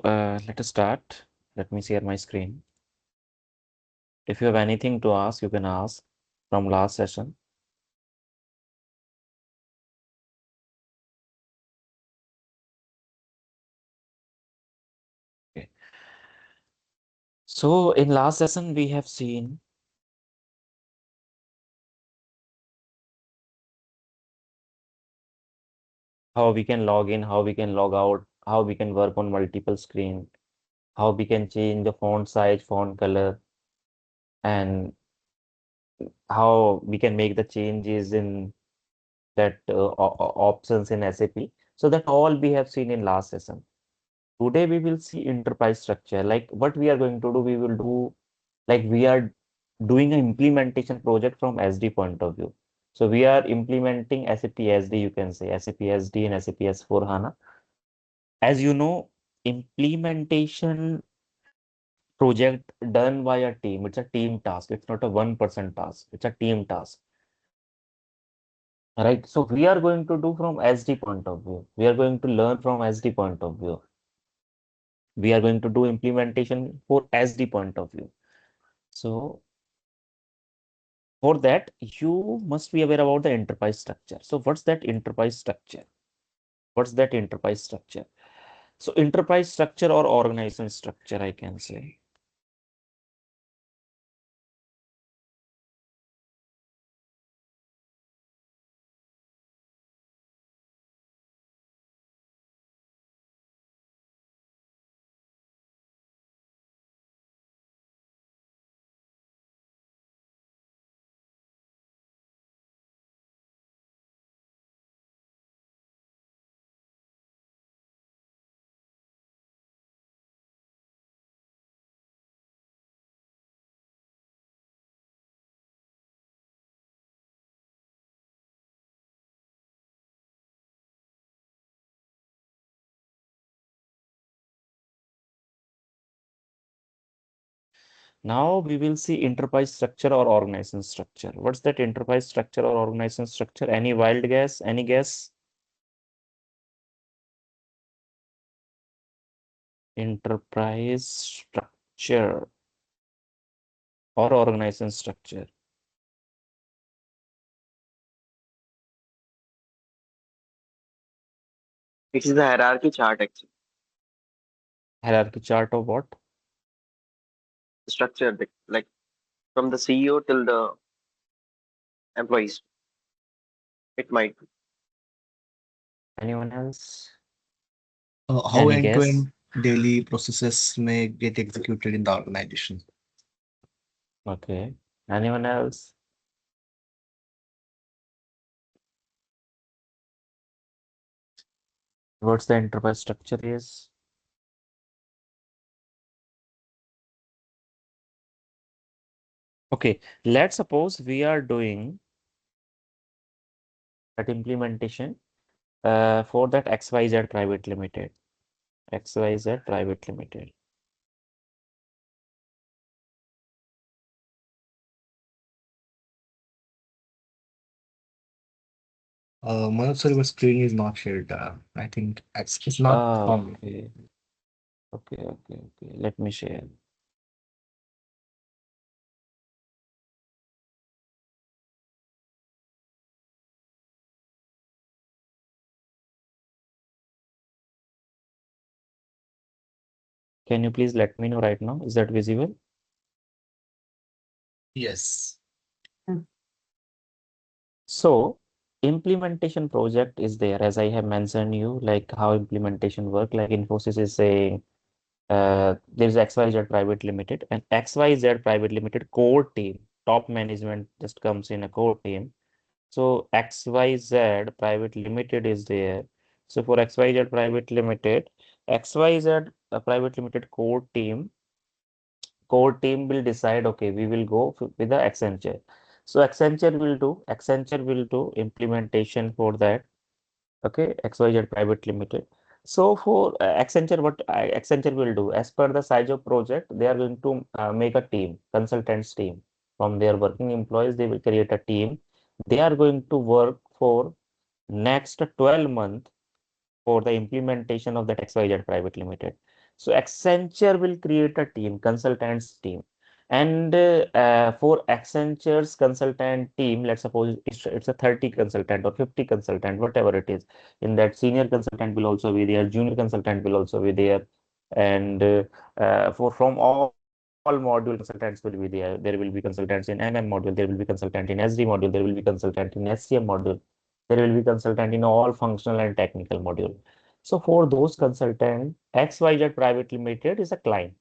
let us start. Let me share my screen. If you have anything to ask, you can ask from last session. Okay. So in last session, we have seen how we can log in, how we can log out, how we can work on multiple screen, how we can change the font size, font color, and how we can make the changes in that options in SAP. So that all we have seen in last session. Today we will see enterprise structure. Like what we are going to do, we will do like we are doing an implementation project from SD point of view. So we are implementing SAP SD, you can say SAP SD and SAP S4 HANA. As you know, implementation project done by a team. It's a team task. It's not a one-person task. It's a team task. Right. So we are going to do from SD point of view. We are going to learn from SD point of view. We are going to do implementation for SD point of view. So for that, you must be aware about the enterprise structure. So what's that enterprise structure? What's that enterprise structure? So enterprise structure or organization structure, I can say. Now we will see enterprise structure or organization structure. What's that enterprise structure or organization structure? Any wild guess? Any guess? Enterprise structure or organization structure. It is the hierarchy chart actually. Hierarchy chart of what? The structure like from the CEO till the employees. It might be. Anyone else? How Any guess? end-to-end daily processes may get executed in the organization. Okay. Anyone else? What's the enterprise structure is? Okay, let's suppose we are doing that implementation for that XYZ Private Limited. XYZ Private Limited. Manoj sir, your screen is not shared. I think it's not from. Okay. Okay. Let me share. Can you please let me know right now? Is that visible? Yes. So implementation project is there, as I have mentioned you, like how implementation work, like Infosys is saying there's XYZ Private Limited and XYZ Private Limited core team, top management just comes in a core team. So XYZ Private Limited is there. So for XYZ Private Limited, XYZ Private Limited core team will decide, okay, we will go with the Accenture. So Accenture will do implementation for that. Okay, XYZ Private Limited. So for Accenture, what Accenture will do, as per the size of project, they are going to make a team, consultants team. From their working employees, they will create a team. They are going to work for next 12 months for the implementation of that XYZ Private Limited. So Accenture will create a team, consultants team. And for Accenture's consultant team, let's suppose it's a 30 consultant or 50 consultant, whatever it is. In that, senior consultant will also be there, junior consultant will also be there. And for from all module consultants will be there. There will be consultants in MM module, there will be consultant in SD module, there will be consultant in SCM module, there will be consultant in all functional and technical module. So for those consultant, XYZ Private Limited is a client.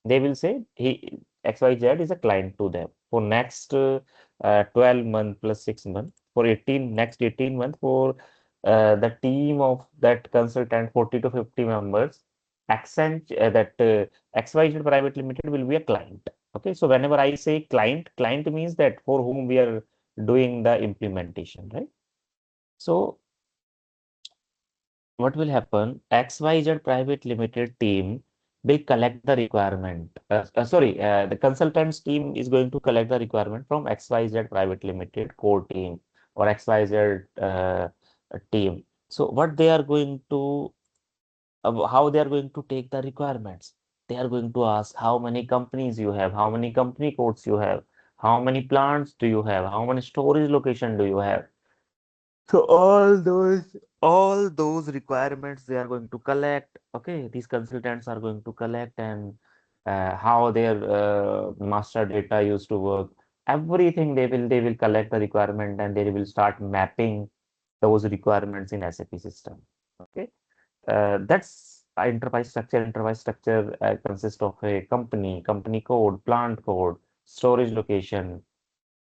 They will say XYZ is a client to them for next 12 month plus 6 months, for 18 next 18 months, for the team of that consultant, 40 to 50 members. That XYZ Private Limited will be a client. Okay, so whenever I say client, client means that for whom we are doing the implementation, right? So what will happen? XYZ Private Limited team will collect the requirement. The consultants team is going to collect the requirement from XYZ Private Limited core team or XYZ team. So what they are going to, how they are going to take the requirements? They are going to ask how many companies you have, how many company codes you have, how many plants do you have, how many storage location do you have. So all those requirements they are going to collect. Okay, these consultants are going to collect, and how their master data used to work. Everything they will collect the requirement, and they will start mapping those requirements in SAP system. Okay, that's enterprise structure. Enterprise structure consists of a company code, plant code, storage location,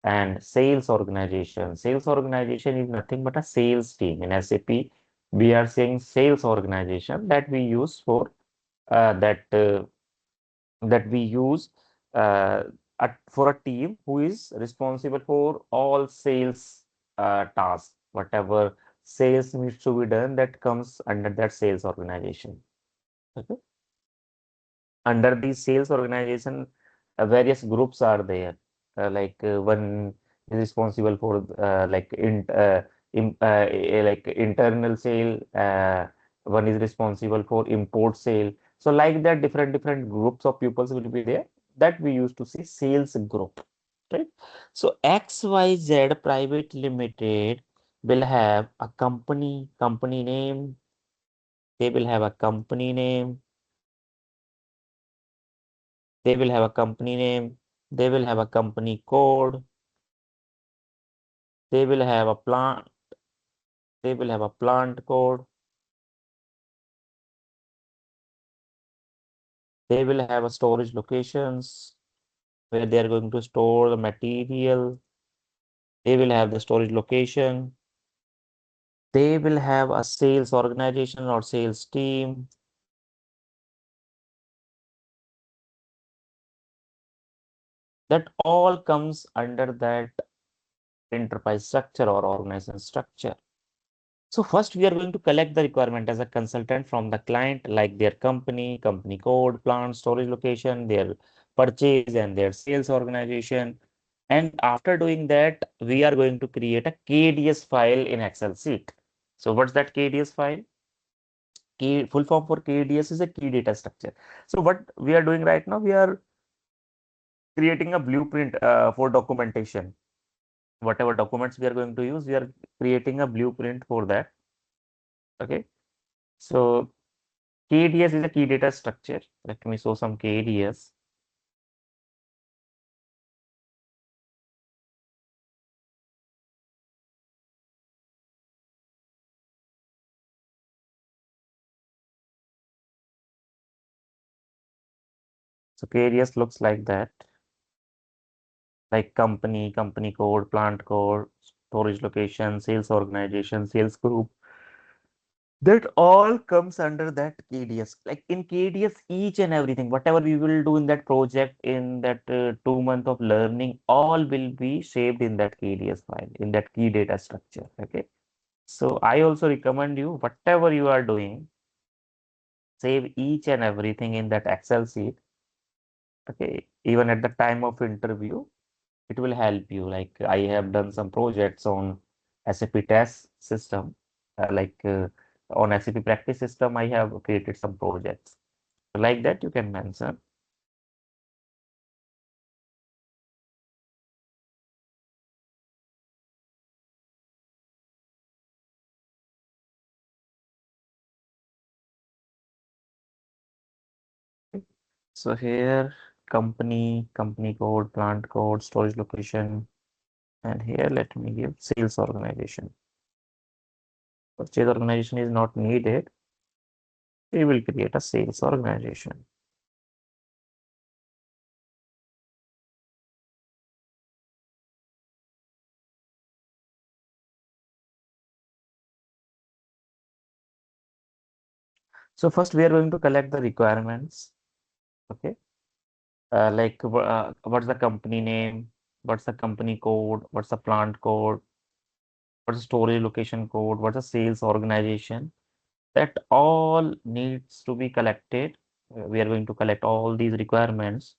and sales organization. Sales organization is nothing but a sales team. In SAP, we are saying sales organization that we use for that we use uh, for a team who is responsible for all sales tasks. Whatever sales needs to be done, that comes under that sales organization. Okay. Under the sales organization, various groups are there. One is responsible for like internal sale. One is responsible for import sale. So like that, different groups of pupils will be there. That we used to see sales group, right? So XYZ Private Limited will have a company name. They will have a company name. They will have a company name. They will have a company code. They will have a plant. They will have a plant code. They will have a storage locations where they are going to store the material. They will have the storage location. They will have a sales organization or sales team. That all comes under that enterprise structure or organization structure. So first we are going to collect the requirement as a consultant from the client, like their company code, plant, storage location, their purchase and their sales organization. And after doing that, we are going to create a KDS file in Excel sheet. So what's that KDS file? Full form for KDS is a key data structure. So what we are doing right now, we are creating a blueprint for documentation. Whatever documents we are going to use, we are creating a blueprint for that. Okay. So KDS is a key data structure. Let me show some KDS. So KDS looks like that, like company code, plant code, storage location, sales organization, sales group. That all comes under that KDS. Like in KDS, each and everything, whatever we will do in that project, in that 2 month of learning, all will be saved in that KDS file, in that key data structure. Okay. So I also recommend you, whatever you are doing, save each and everything in that Excel sheet. Okay. Even at the time of interview, it will help you. Like I have done some projects on SAP test system, on SAP practice system, I have created some projects. Like that you can mention. So here company code, plant code, storage location, and here let me give sales organization. Purchase organization is not needed. We will create a sales organization. So first we are going to collect the requirements. Okay. Like what's the company name? What's the company code? What's the plant code? What's the storage location code? What's the sales organization? That all needs to be collected. We are going to collect all these requirements.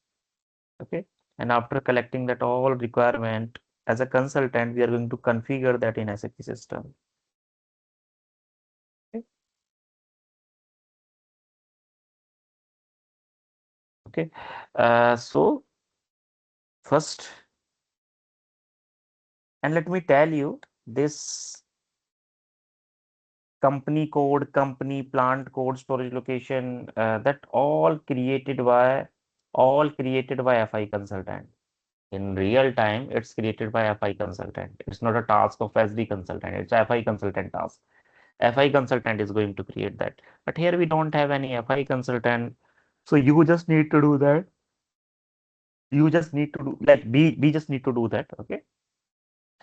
Okay. And after collecting that all requirement, as a consultant, we are going to configure that in SAP system. Okay. Okay. So first, and let me tell you this company code, company plant code, storage location, that all created by FI consultant. In real time, it's created by FI consultant. It's not a task of SD consultant. It's FI consultant task. FI consultant is going to create that. But here we don't have any FI consultant. So you just need to do that. You just need to do like we just need to do that. Okay.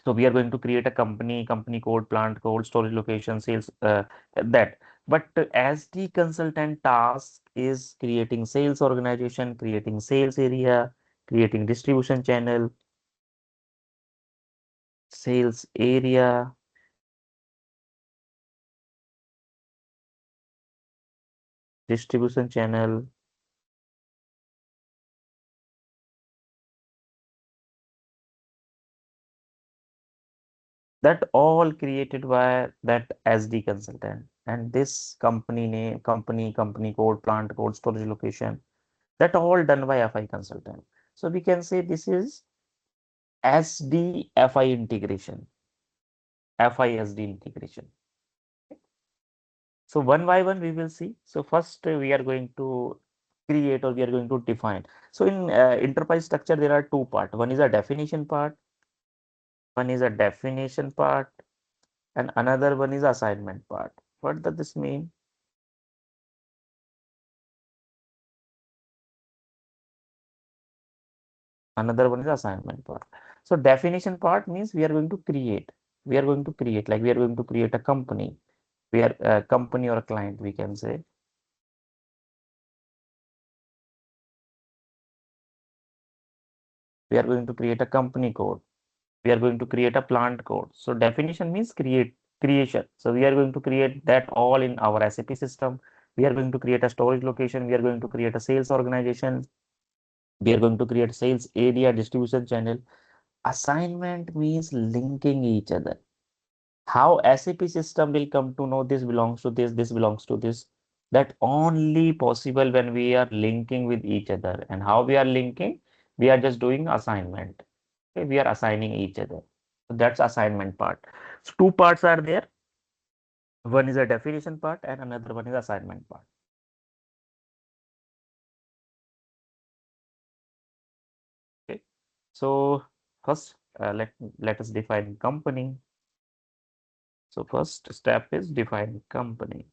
So we are going to create a company code, plant code, storage location, sales, that. But as the consultant task is creating sales organization, creating sales area, creating distribution channel, sales area, distribution channel, that all created by that SD consultant. And this company name, company code, plant code, storage location, that all done by FI consultant. So we can say this is SD FI integration, FI SD integration. So one by one we will see. So first we are going to create or we are going to define. So in enterprise structure, there are two parts. One is a definition part. One is a definition part and another one is assignment part. What does this mean? Another one is assignment part. So definition part means we are going to create. We are going to create, like we are going to create a company. We are a company or a client, we can say. We are going to create a company code. We are going to create a plant code. So definition means creation. So we are going to create that all in our SAP system. We are going to create a storage location. We are going to create a sales organization. We are going to create sales area, distribution channel. Assignment means linking each other. How SAP system will come to know this belongs to this belongs to this. That only possible when we are linking with each other. And how we are linking? We are just doing assignment. Okay, we are assigning each other. So that's assignment part. So two parts are there. One is a definition part and another one is assignment part. Okay. So first, let us define company. So first step is define company.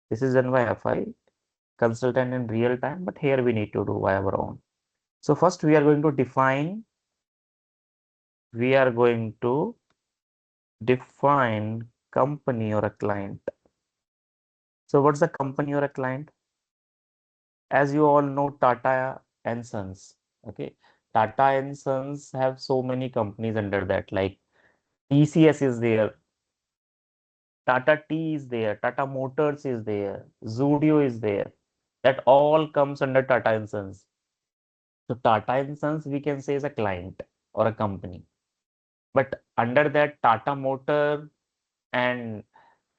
This is done by FI consultant in real time, but here we need to do by our own. So first we are going to define company or a client. So what's the company or a client? As you all know, Tata and Sons. Okay. Tata and Sons have so many companies under that, like TCS is there, Tata Tea is there, Tata Motors is there, Zudio is there. That all comes under Tata and Sons. So Tata and Sons we can say is a client or a company. But under that Tata Motor and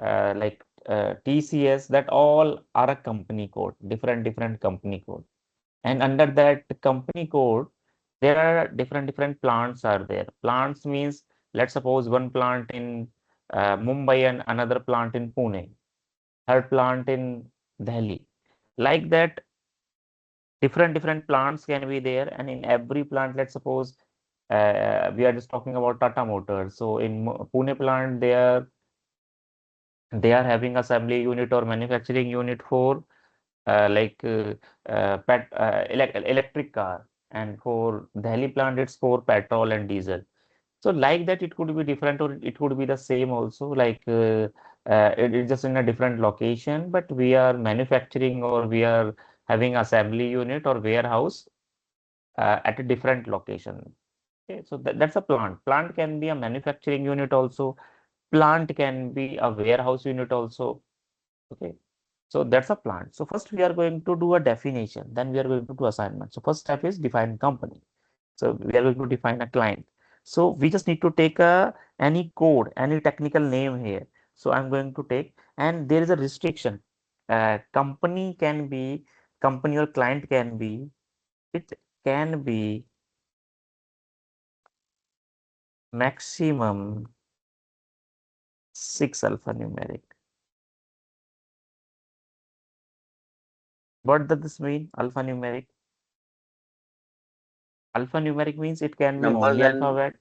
like TCS, that all are a company code, different company code. And under that company code, there are different plants are there. Plants means, let's suppose one plant in Mumbai and another plant in Pune, third plant in Delhi. Like that, different plants can be there, and in every plant, let's suppose we are just talking about Tata Motors. So in Pune plant, they are having assembly unit or manufacturing unit for electric car, and for Delhi plant it's for petrol and diesel. So like that, it could be different or it could be the same also, it is just in a different location, but we are manufacturing or we are having assembly unit or warehouse at a different location. Okay, so that's a plant can be a manufacturing unit also, plant can be a warehouse unit also. Okay, so that's a plant. So first we are going to do a definition, then we are going to do assignment. So first step is define company. So we are going to define a client. So we just need to take any code, any technical name here. So I'm going to take, and there is a restriction. Company can be, company or client can be, it can be maximum 6 alphanumeric. What does this mean? Alphanumeric. Alphanumeric means it can be Numbers only and alphabet.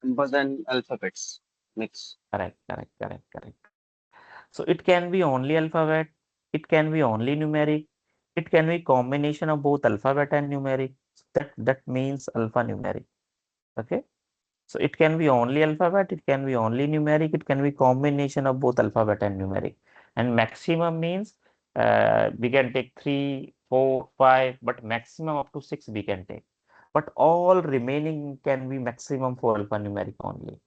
numbers and alphabets mix. Correct. So it can be only alphabet, it can be only numeric, it can be combination of both alphabet and numeric. So that means alphanumeric. Okay. So it can be only alphabet, it can be only numeric, it can be combination of both alphabet and numeric. And maximum means we can take 3, 4, 5, but maximum up to 6 we can take. But all remaining can be maximum for alphanumeric only,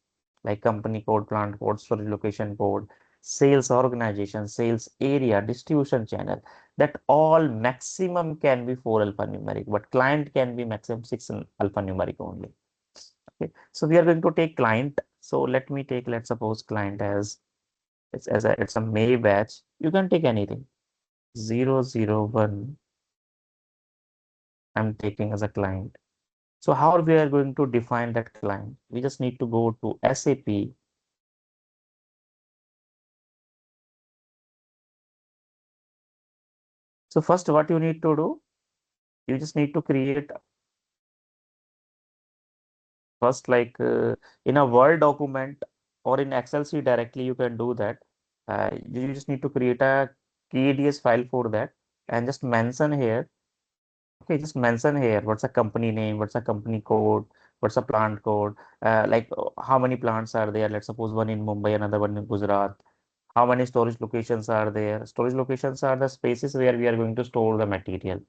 like company code, plant code, storage location code, sales organization, sales area, distribution channel. That all maximum can be 4 alphanumeric, but client can be maximum 6 alphanumeric only. Okay, so we are going to take client. So let me take, let's suppose client as it's a May batch. You can take anything. 001 I'm taking as a client. So how we are going to define that client? We just need to go to SAP. So first what you need to do, you just need to create first, in a Word document or in Excel sheet directly, you can do that. You just need to create a KDS file for that, and just mention here. Okay, just mention here what's a company name, what's a company code, what's a plant code, how many plants are there. Let's suppose one in Mumbai, another one in Gujarat. How many storage locations are there? Storage locations are the spaces where we are going to store the material.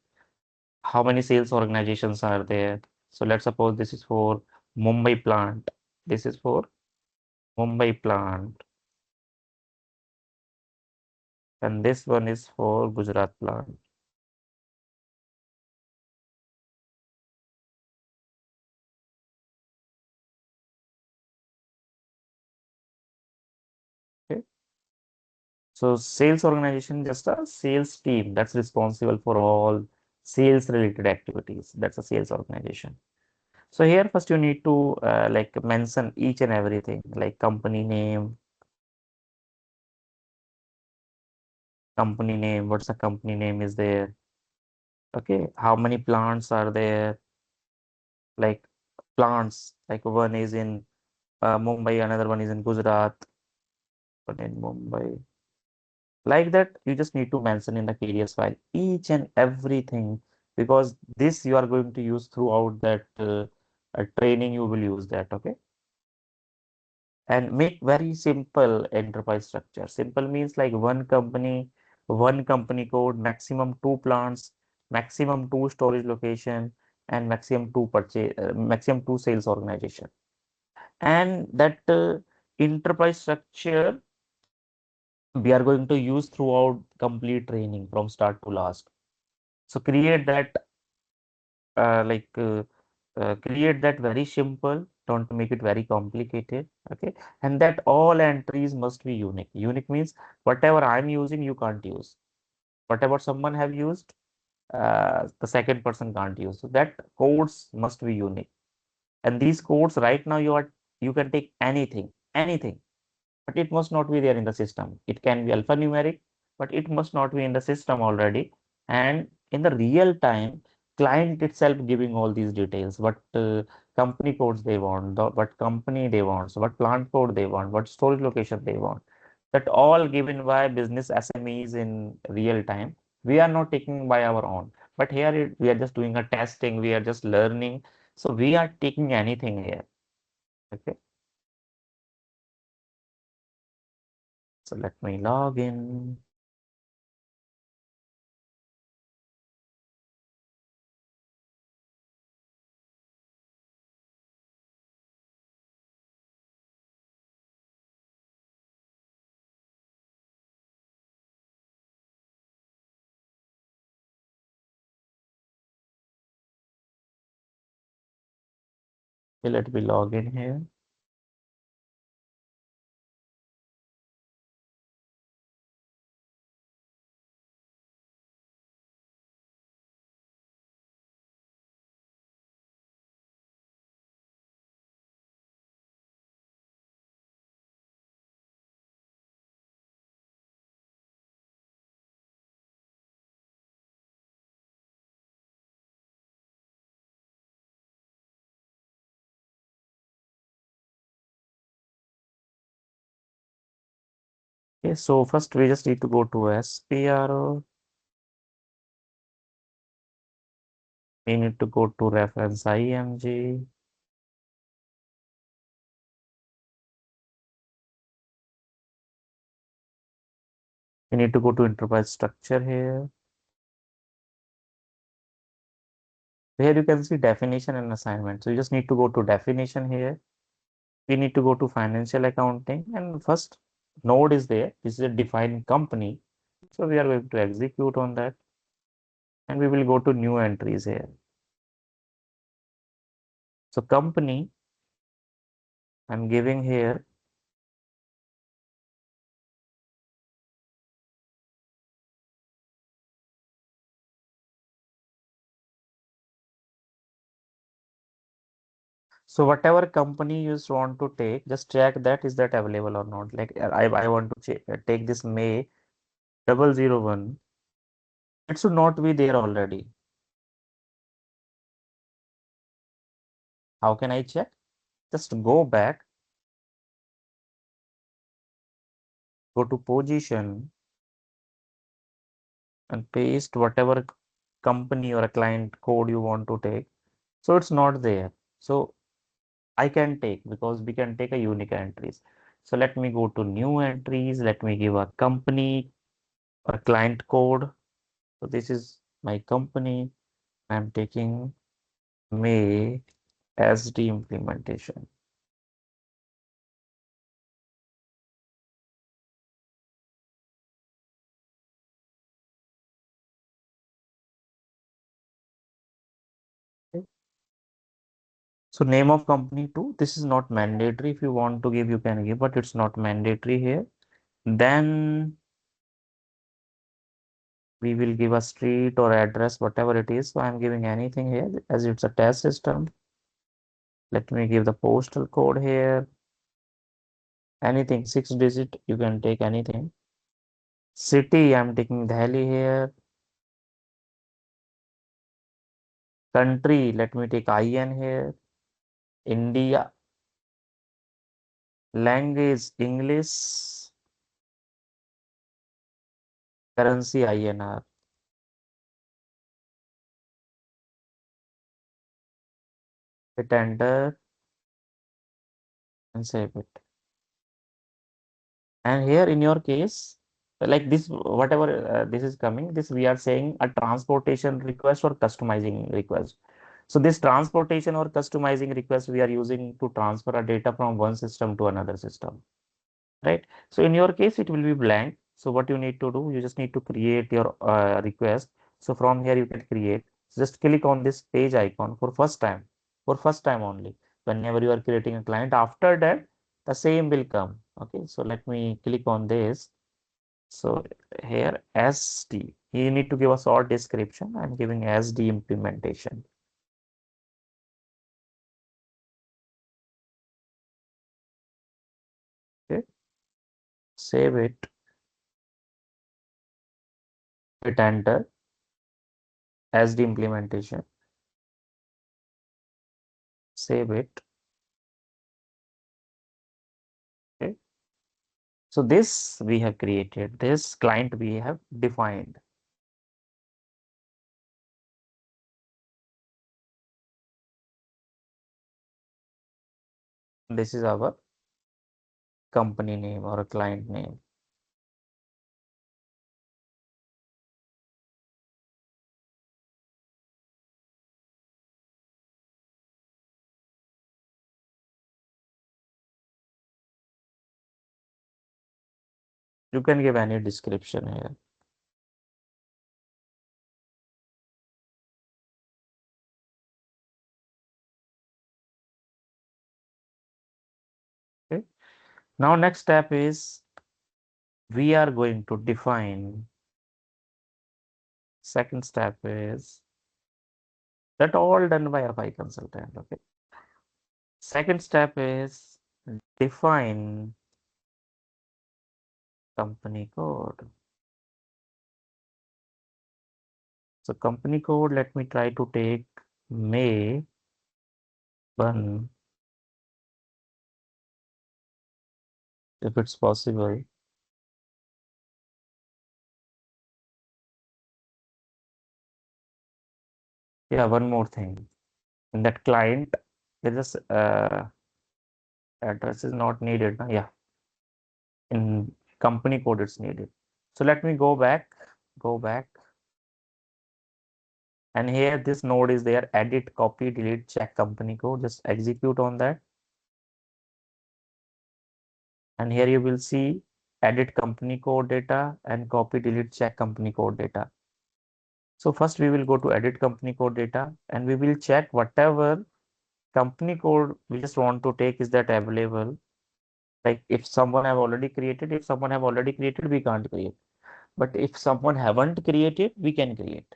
How many sales organizations are there? So let's suppose this is for Mumbai plant. This is for Mumbai plant, and this one is for Gujarat plant. Okay. So sales organization, just a sales team that's responsible for all sales related activities. That's a sales organization. So here first you need to mention each and everything, like company name, what's the company name is there. Okay, how many plants are there? Like plants, like one is in Mumbai, another one is in Gujarat, one in Mumbai. Like that, you just need to mention in the KDS file each and everything, because this you are going to use throughout that training. You will use that. Okay, and make very simple enterprise structure. Simple means like one company code, maximum 2 plants, maximum 2 storage location, and maximum 2 sales organization. And that enterprise structure we are going to use throughout complete training from start to last. So create that very simple, don't make it very complicated. Okay, and that all entries must be unique. Unique means whatever I'm using, you can't use. Whatever someone have used, the second person can't use. So that codes must be unique. And these codes right now you can take anything, but it must not be there in the system. It can be alphanumeric, but it must not be in the system already. And in the real time, client itself giving all these details, what company codes they want, what company they want, so what plant code they want, what storage location they want. That all given by business SMEs in real time. We are not taking by our own. But here we are just doing a testing, we are just learning. So we are taking anything here. Okay. So let me log in. Okay, let me log in here. Okay, so first we just need to go to SPRO. We need to go to reference IMG. We need to go to enterprise structure here. Here you can see definition and assignment. So you just need to go to definition here. We need to go to financial accounting, and first node is there. This is a defined company. So we are going to execute on that, and we will go to new entries here. So company, I'm giving here. So whatever company you just want to take, just check that is that available or not. Like I want to take this May 001. It should not be there already. How can I check? Just go back, go to position and paste whatever company or a client code you want to take. So it's not there. So I can take because we can take a unique entries. So let me go to new entries. Let me give a company or client code. So this is my company. I'm taking May SD implementation. Okay. So name of company too. This is not mandatory. If you want to give, you can give, but it's not mandatory here. Then we will give a street or address, whatever it is. So I'm giving anything here as it's a test system. Let me give the postal code here. Anything 6 digit, you can take anything. City, I'm taking Delhi here. Country, let me take IN here. India. Language, English. Currency, INR. Hit enter and save it. And here in your case, like this, whatever this is coming, this we are saying a transportation request or customizing request. So this transportation or customizing request we are using to transfer a data from one system to another system, right? So in your case, it will be blank. So what you need to do, you just need to create your request. So from here you can create. Just click on this page icon for first time only. Whenever you are creating a client, after that, the same will come. Okay, so let me click on this. So here SD, you need to give a short description. I'm giving SD implementation. Okay, save it, hit enter, SD implementation, save it. Okay, so this we have created, this client we have defined. This is our company name or a client name. You can give any description here. Okay. Now next step is we are going to define. Second step is that all done by FI consultant. Okay. Second step is define company code. So company code, let me try to take May 1 if it's possible. Yeah, one more thing. In that client, there is address is not needed. Yeah, in company code it's needed. So let me go back. And here this node is there, edit, copy, delete, check company code. Just execute on that. And here you will see edit company code data and copy, delete, check company code data. So first we will go to edit company code data and we will check whatever company code we just want to take, is that available. Like if someone have already created, we can't create. But if someone haven't created, we can create.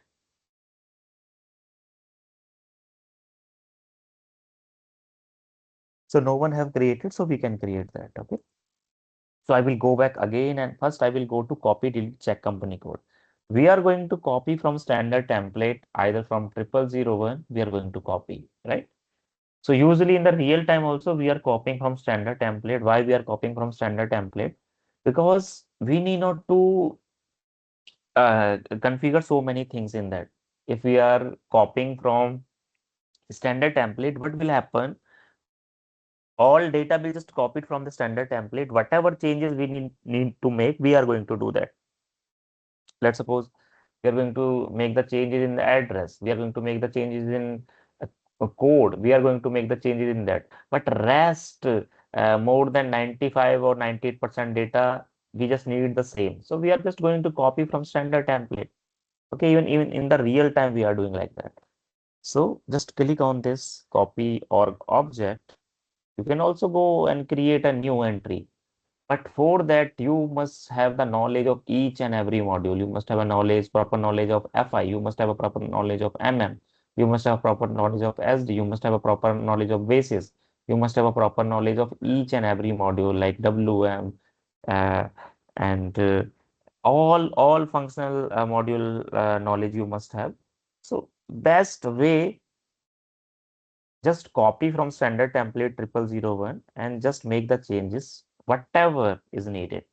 So no one have created, so we can create that. Okay. So I will go back again and first I will go to copy, delete, check company code. We are going to copy from standard template, either from 0001, we are going to copy, right? So usually in the real time also we are copying from standard template. Why we are copying from standard template? Because we need not to configure so many things in that. If we are copying from standard template, what will happen? All data will just copied from the standard template. Whatever changes we need to make, we are going to do that. Let's suppose we are going to make the changes in the address. We are going to make the changes in a code. We are going to make the changes in that. But rest, more than 95 or 98% data, we just need the same. So we are just going to copy from standard template. Okay, even in the real time, we are doing like that. So just click on this copy org object. You can also go and create a new entry. But for that, you must have the knowledge of each and every module. You must have a proper knowledge of FI. You must have a proper knowledge of MM. You must have proper knowledge of SD. You must have a proper knowledge of basis. You must have a proper knowledge of each and every module like WM uh, and all functional module knowledge you must have. So best way, just copy from standard template 0001 and just make the changes whatever is needed.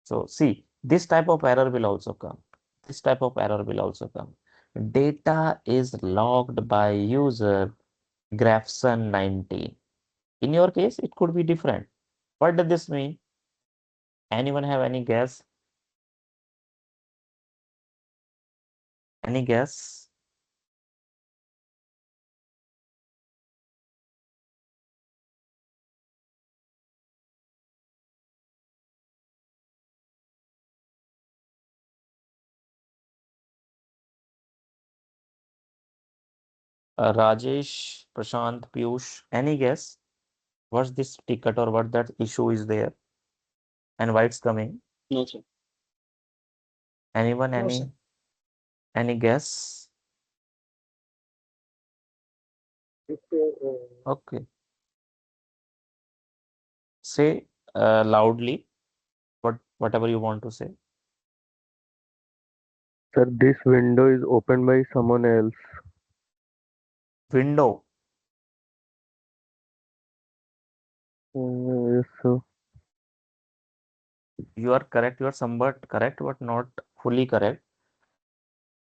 So see, this type of error will also come. This type of error will also come. Data is logged by user Grafson 19. In your case, it could be different. What does this mean? Anyone have any guess? Any guess? Rajesh, Prashant, Piyush, any guess? What's this ticket or what that issue is there and why it's coming? No, sir. Anyone, No, sir. any guess? Okay. Say loudly whatever you want to say. Sir, this window is opened by someone else. Window. Yes, sir. You are correct. You are somewhat correct, but not fully correct.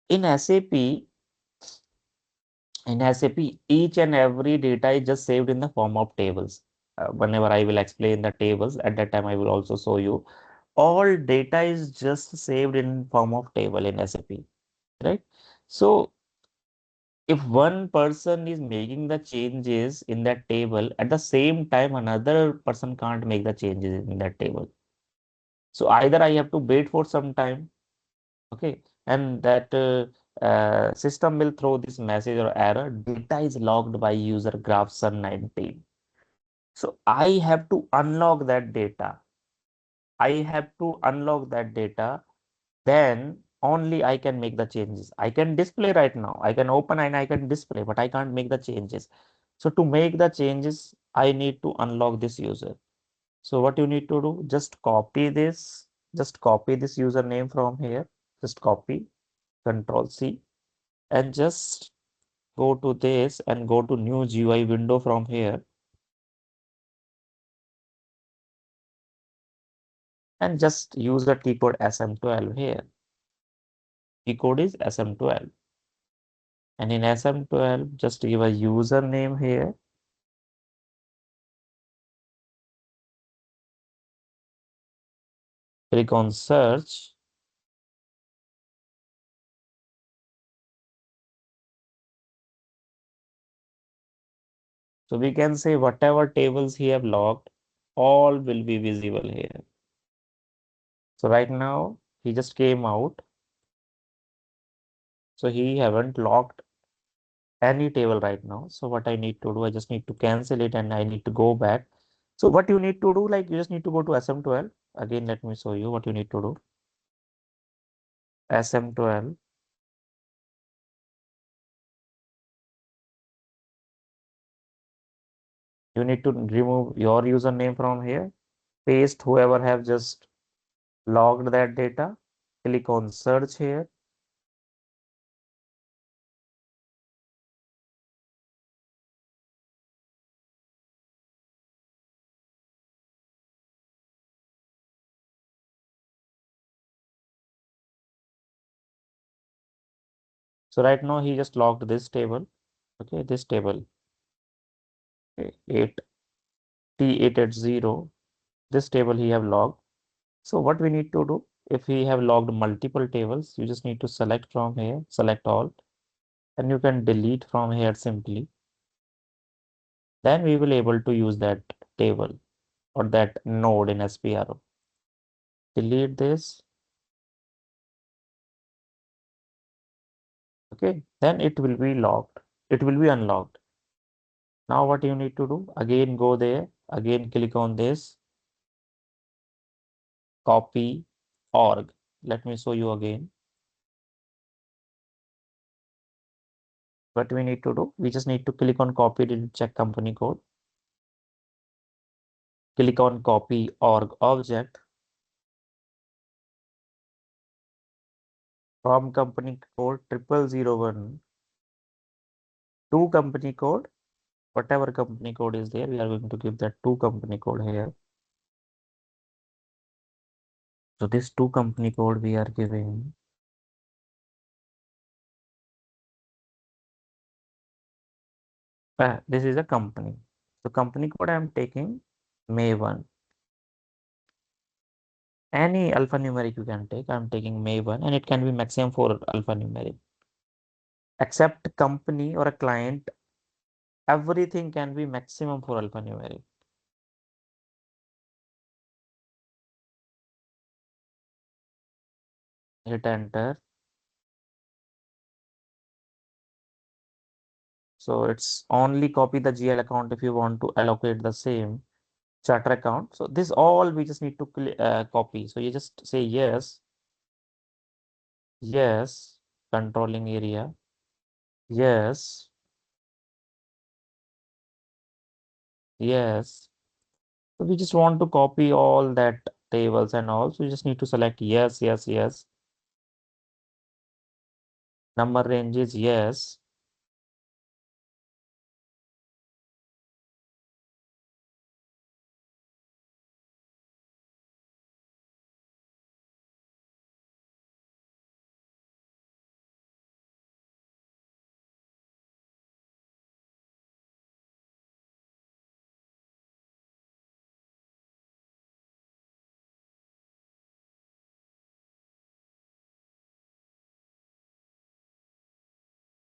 In SAP, each and every data is just saved in the form of tables. Whenever I will explain the tables, at that time I will also show you. All data is just saved in form of table in SAP, right? So if one person is making the changes in that table, at the same time another person can't make the changes in that table. So either I have to wait for some time, okay, and that system will throw this message or error, data is logged by user graph sun19. So I have to unlock that data. I have to unlock that data, then only I can make the changes. I can display right now. I can open and I can display, but I can't make the changes. So to make the changes, I need to unlock this user. So what you need to do, just copy this username from here, just copy, Control C, and just go to this and go to new GUI window from here and just use the T code SM12 here. T code is SM12. And in SM12, just give a username here. Click on search. So we can say whatever tables he have logged, all will be visible here. So right now he just came out. So he haven't logged any table right now. So what I need to do, I just need to cancel it and I need to go back. So what you need to do, like you just need to go to SM12. Again, let me show you what you need to do. SM12. You need to remove your username from here. Paste whoever have just logged that data. Click on search here. So right now he just logged this table. Okay, this table. Okay, 8 T880. This table he have logged. So what we need to do, if we have logged multiple tables, you just need to select from here, select all, and you can delete from here simply. Then we will able to use that table or that node in SPRO. Delete this. Okay, then it will be logged. It will be unlocked. Now what you need to do, again go there, again click on this, copy org. Let me show you again. What we need to do, we just need to click on copy to check company code. Click on copy org object from company code 0001 to company code, whatever company code is there, we are going to give that to company code here. So this to company code we are giving this is a company. So company code I am taking May 1. Any alphanumeric you can take. I'm taking May 1 and it can be maximum for alphanumeric. Except company or a client, everything can be maximum for alphanumeric. Hit enter. So it's only copy the GL account if you want to allocate the same charter account. So this all we just need to copy. So you just say yes, yes, controlling area, yes, yes. So we just want to copy all that tables and all. So you just need to select yes, yes, yes. Number range is yes.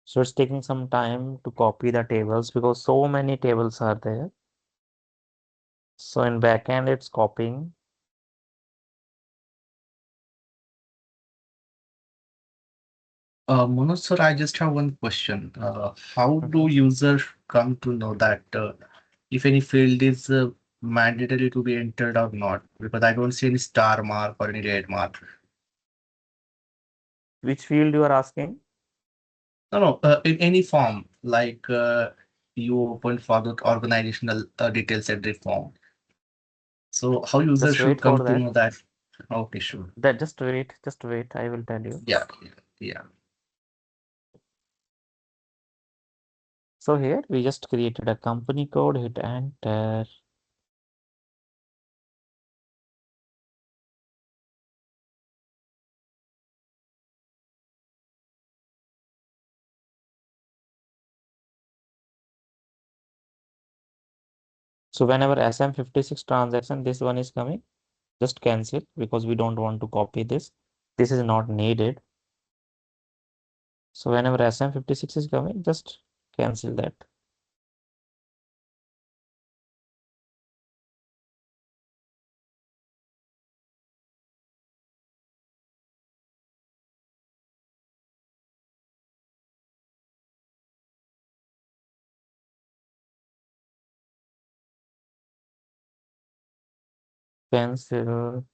So it's taking some time to copy the tables because so many tables are there. So in backend, it's copying. Manoj sir, I just have one question. How do Mhm. users come to know that if any field is mandatory to be entered or not? Because I don't see any star mark or any red mark. Which field you are asking? No, no, in any form, like you open for the organizational details entry form. So how users Just should wait for come to that. know that? Okay, sure. That just wait. I will tell you. Yeah, yeah, yeah. So here we just created a company code, hit enter. So whenever SM56 transaction, this one is coming, just cancel because we don't want to copy this. This is not needed. So whenever SM56 is coming, just cancel that. Cancel.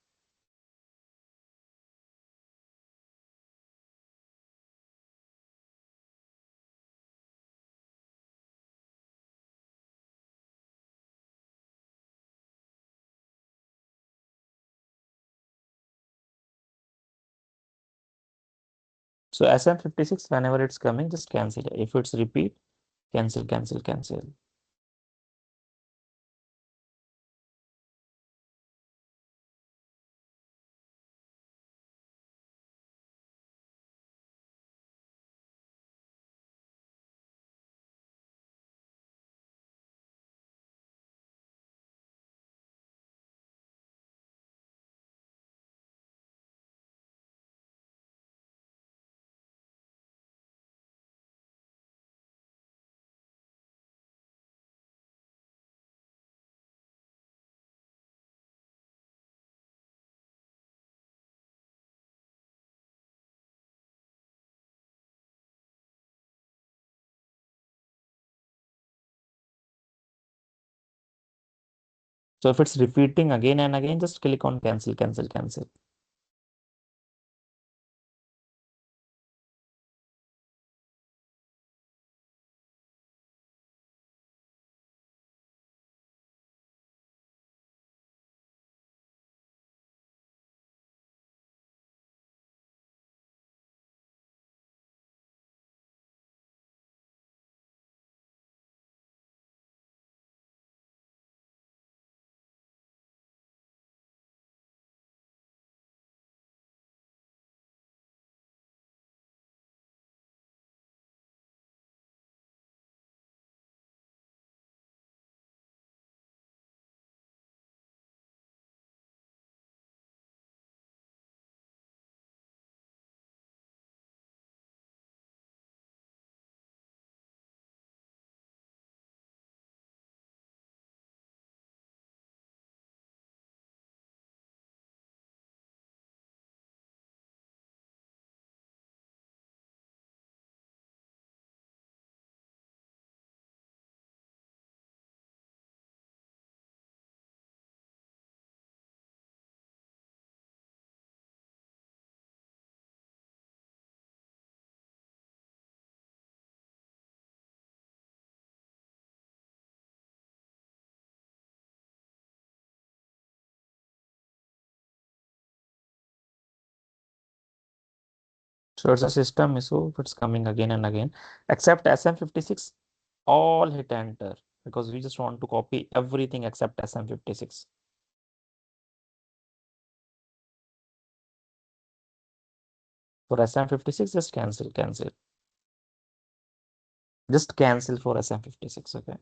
So SM56, whenever it's coming, just cancel it. If it's repeat, cancel, cancel, cancel. So if it's repeating again and again, just click on cancel, cancel, cancel. So it's a system issue. It's coming again and again. Except SM56, all hit enter because we just want to copy everything except SM56. For SM56, just cancel. Just cancel for SM56, okay?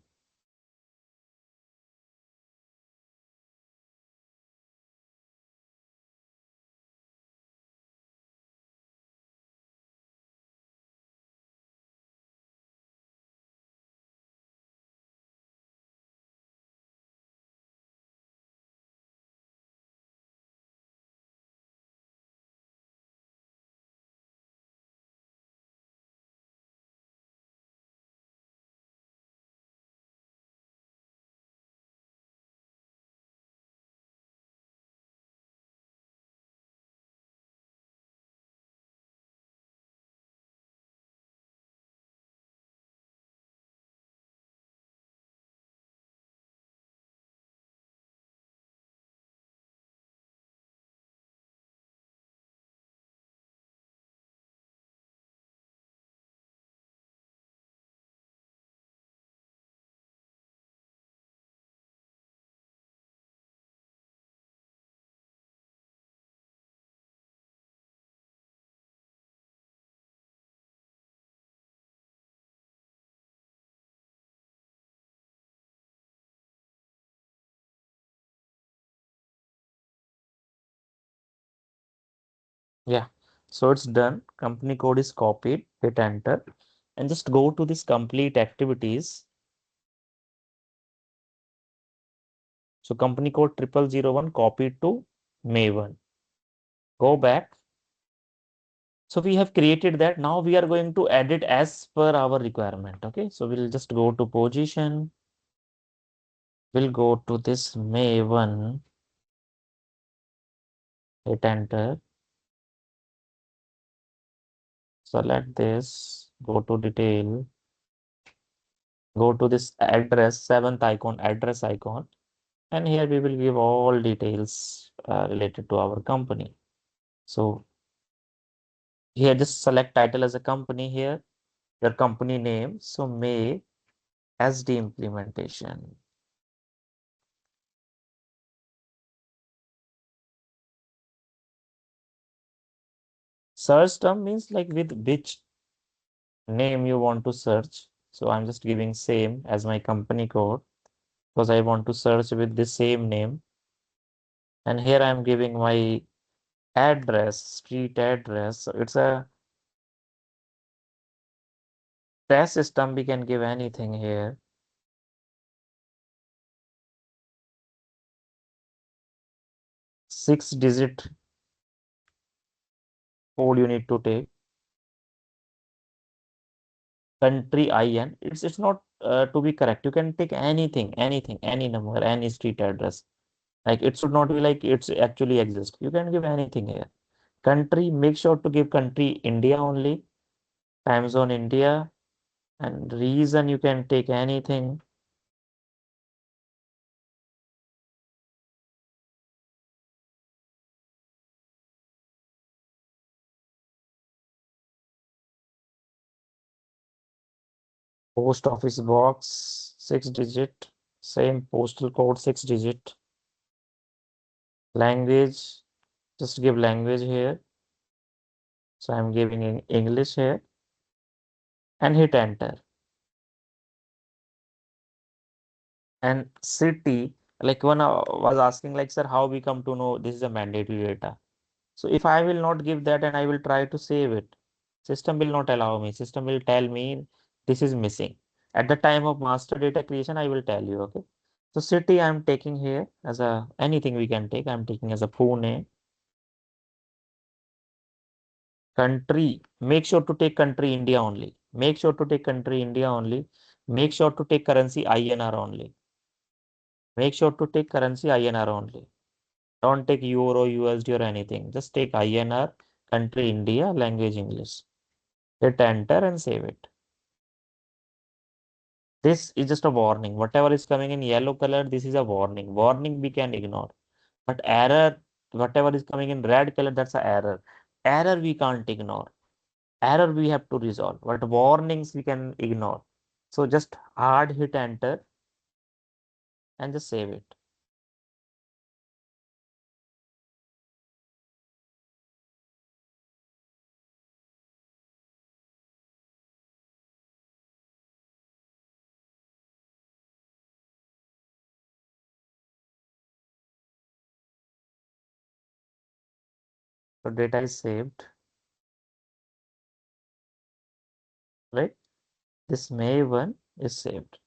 Yeah, so it's done. Company code is copied, hit enter, and just go to this complete activities. So company code 0001 copied to Maven. Go back. So we have created that. Now we are going to edit as per our requirement. Okay, so we'll just go to position. We'll go to this Maven, hit enter, select this, go to detail, go to this address, seventh icon, address icon, and here we will give all details related to our company. So here just select title as a company here, your company name. So May SD implementation. Search term means like with which name you want to search. So I'm just giving same as my company code because I want to search with the same name. And here I'm giving my address, street address. So it's a test system. We can give anything here. 6-digit code you need to take. Country IN. It's not to be correct. You can take anything, any number, any street address. Like it should not be like it's actually exist. You can give anything here. Country, make sure to give country India only. Time zone India. And reason you can take anything. Post office box, 6-digit. Same postal code, 6-digit. Language, just give language here. So I'm giving in English here and hit enter. And city, like one was asking like, sir, how we come to know this is a mandatory data? So if I will not give that and I will try to save it, system will not allow me. System will tell me this is missing. At the time of master data creation, I will tell you, okay? So city I'm taking here as a, anything we can take. I'm taking as a Pune. Country, make sure to take country India only. Make sure to take country India only. Make sure to take currency INR only. Make sure to take currency INR only. Don't take Euro, USD or anything. Just take INR, country India, language English. Hit enter and save it. This is just a warning. Whatever is coming in yellow color, this is a warning. Warning we can ignore. But error, whatever is coming in red color, that's an error. Error we can't ignore. error we have to resolve, but warnings we can ignore. So just hard hit enter and just save it. So data is saved, right? This May 1 is saved.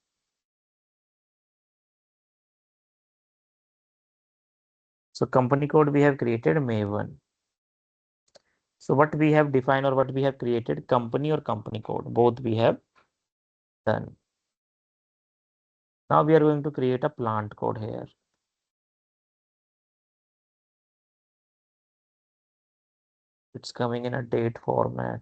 So company code we have created May 1. So what we have defined or what we have created, company or company code, both we have done. Now we are going to create a plant code here. It's coming in a date format.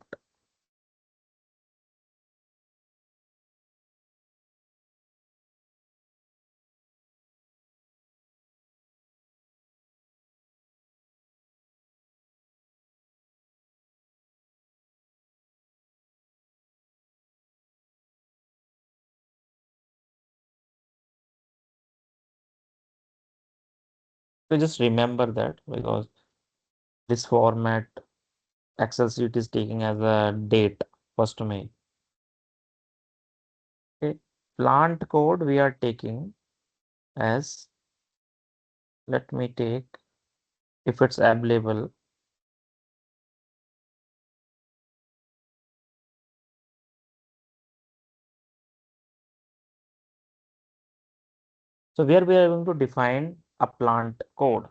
So just remember that, because this format Excel sheet is taking as a date 1st May. Okay. Plant code we are taking as, let me take, if it's available, so where we are going to define a plant code.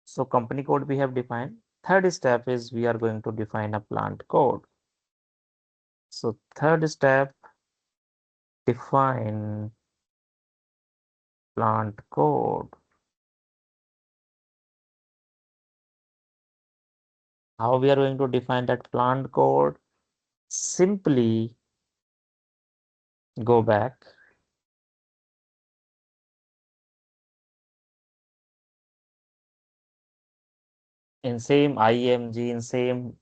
So company code we have defined. Third step is we are going to define a plant code. So third step, define plant code. How we are going to define that plant code? Simply go back. In same IMG, in same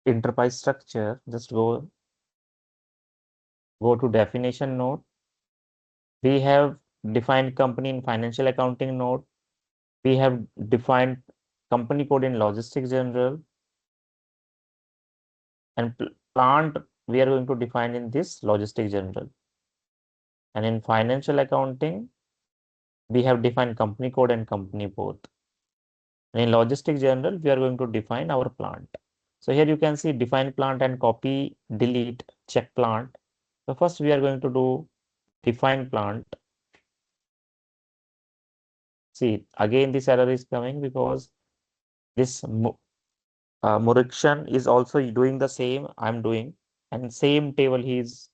enterprise structure, just go to definition node. We have defined company in financial accounting node. We have defined company code in logistics general, and plant we are going to define in this logistics general. And in financial accounting, we have defined company code and company both. And in logistics general, we are going to define our plant. So here you can see define plant and copy, delete, check plant. So first we are going to do define plant. See, again this error is coming because this Murikshan is also doing the same I'm doing, and same table he's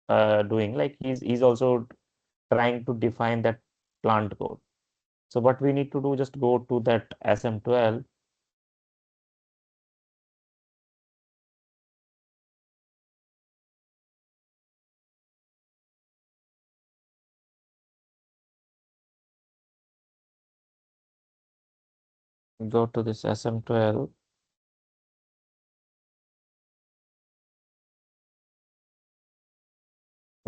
doing, like he's also trying to define that plant code. So what we need to do, just go to that SM12. Go to this SM12.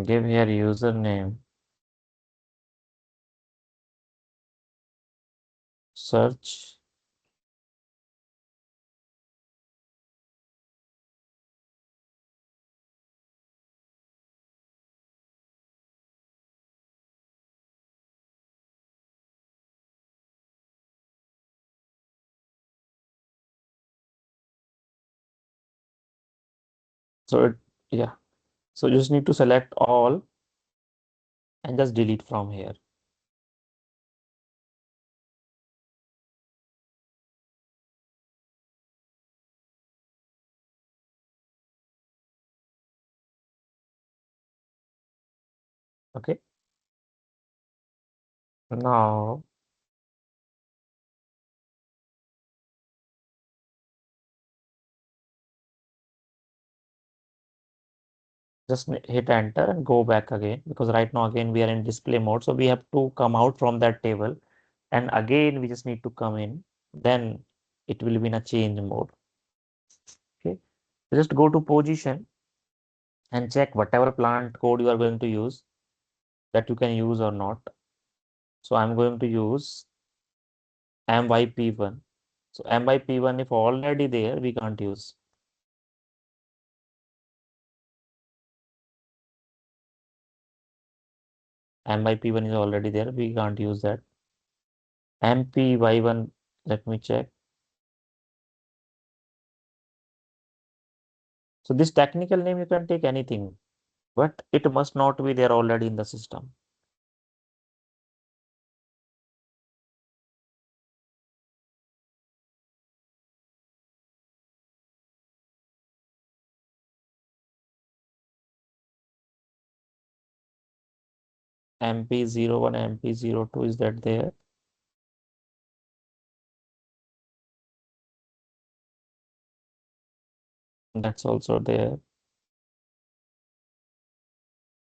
Give here username. Search. So yeah. So you just need to select all and just delete from here. Okay. Now just hit enter and go back again, because right now again we are in display mode. So we have to come out from that table, and again we just need to come in. Then it will be in a change mode. Okay, so just go to position and check whatever plant code you are going to use, that you can use or not. So I'm going to use MYP1. So MYP1, if already there, we can't use. MYP1 is already there, we can't use that. MPY1, let me check. So this technical name, you can take anything, but it must not be there already in the system. MP01, MP02, is that there? That's also there.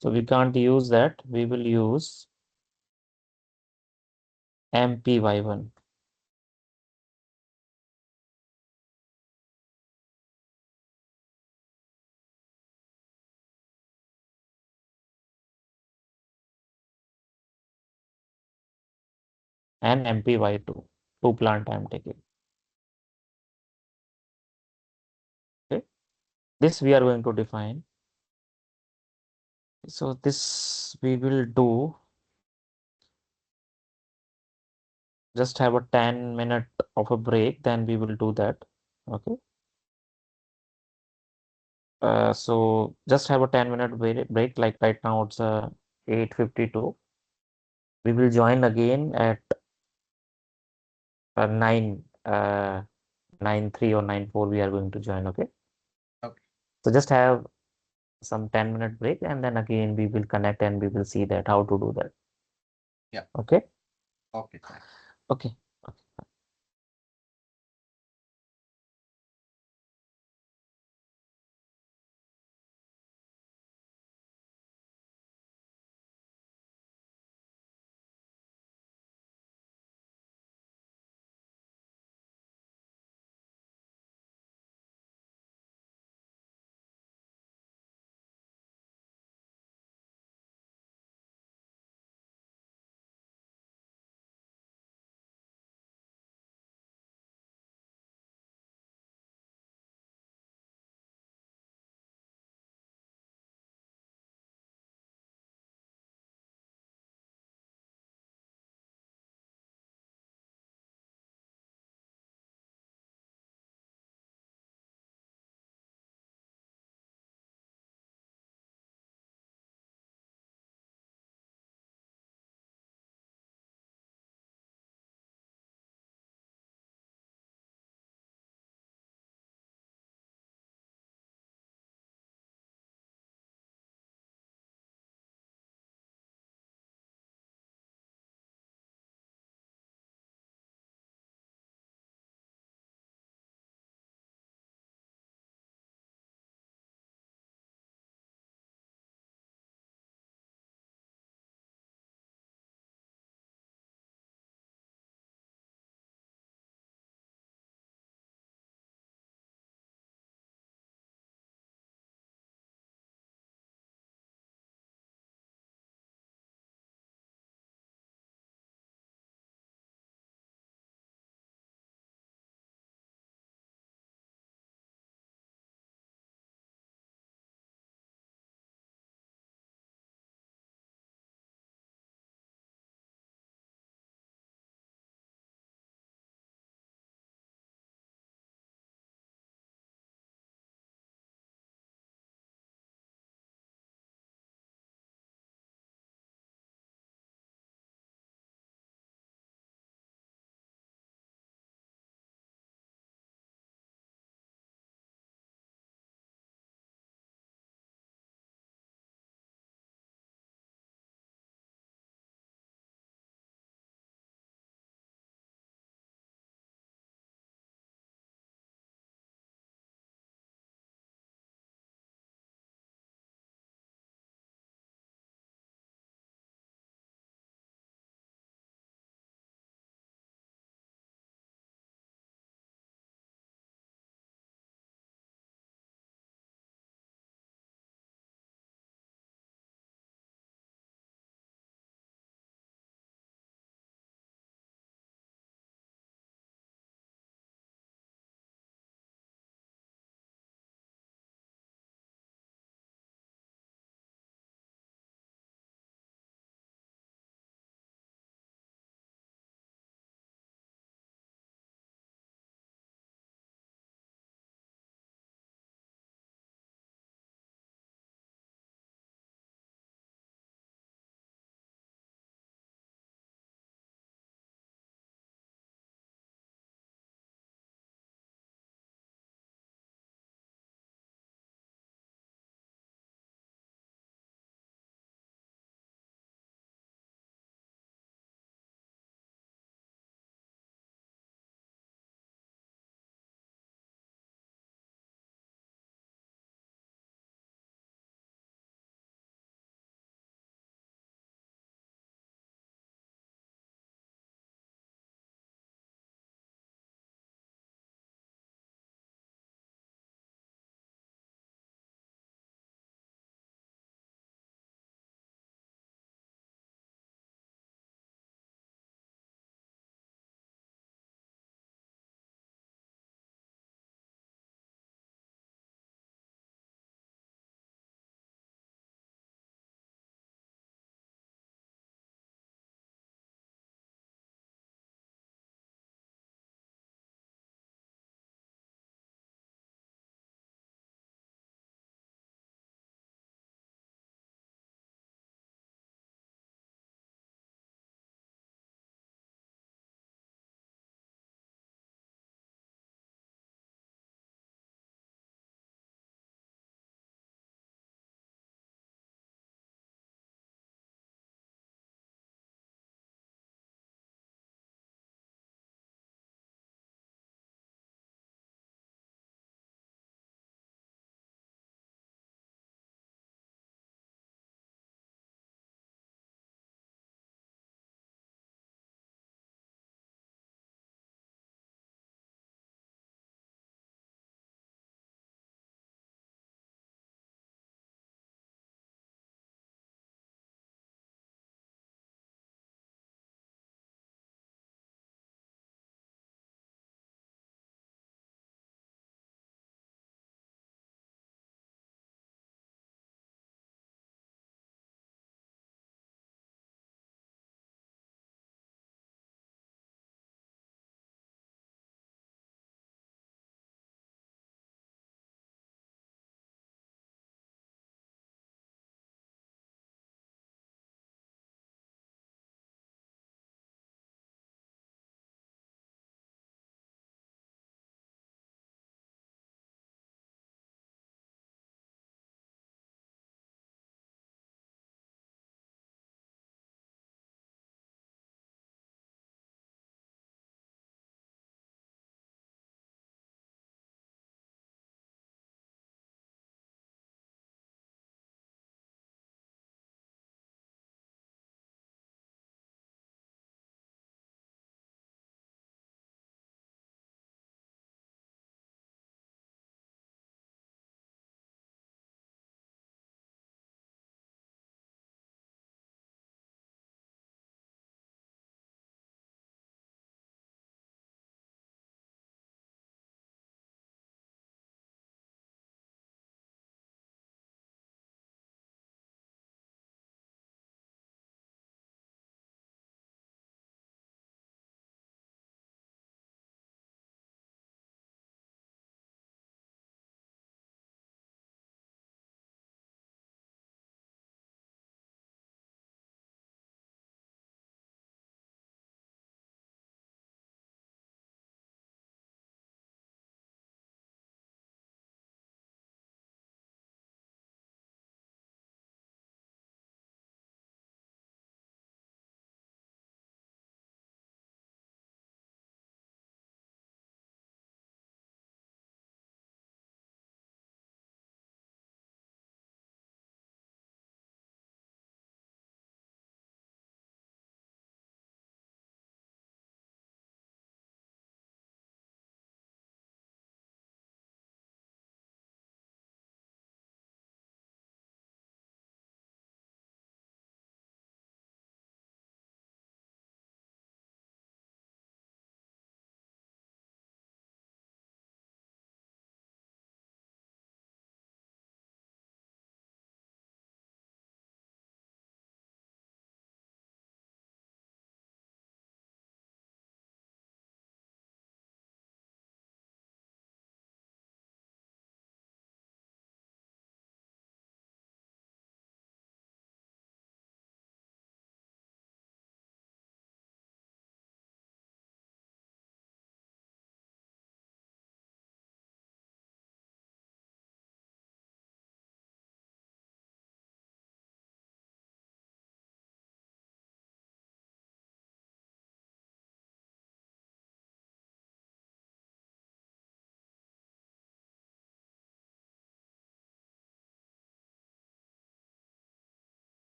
So we can't use that. We will use MPY1. And MPY2. Two plant I'm taking. Okay. This we are going to define. So this we will do. Just have a 10-minute of a break, then we will do that. Okay. So just have a 10-minute break. Like right now it's 8:52. We will join again at 9:03 or 9:04. We are going to join. Okay. Okay. So just have some 10-minute break, and then again we will connect and we will see that how to do that. Yeah. Okay. Okay. Okay.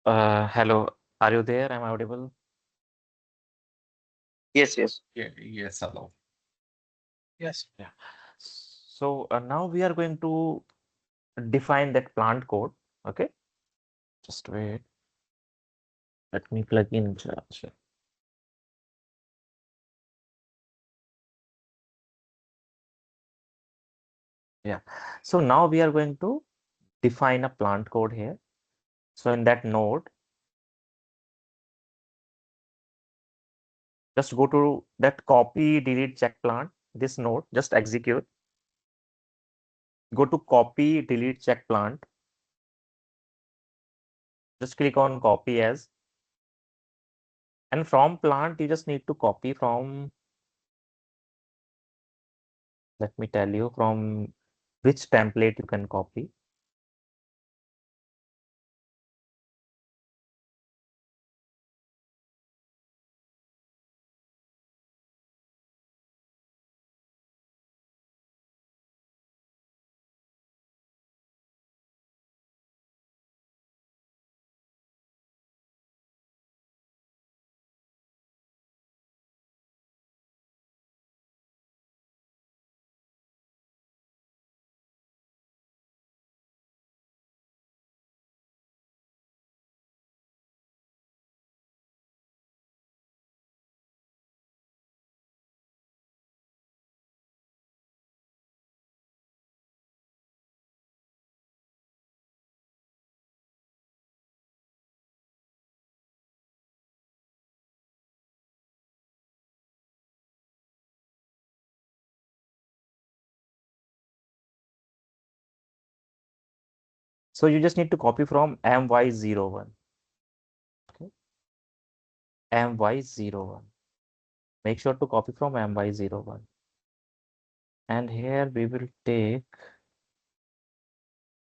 Hello, are you there? Am I audible? Yes, yes. Yeah, yes, hello. Yes. Yeah. So now we are going to define that plant code. Okay, just wait. Let me plug in charge. Yeah. So now we are going to define a plant code here. So in that node, just go to that copy, delete, check plant. This node, just execute. Go to copy, delete, check plant. Just click on copy as. And from plant, you just need to copy from, let me tell you, from which template you can copy. So you just need to copy from my01. Okay. my01. Make sure to copy from my01. And here we will take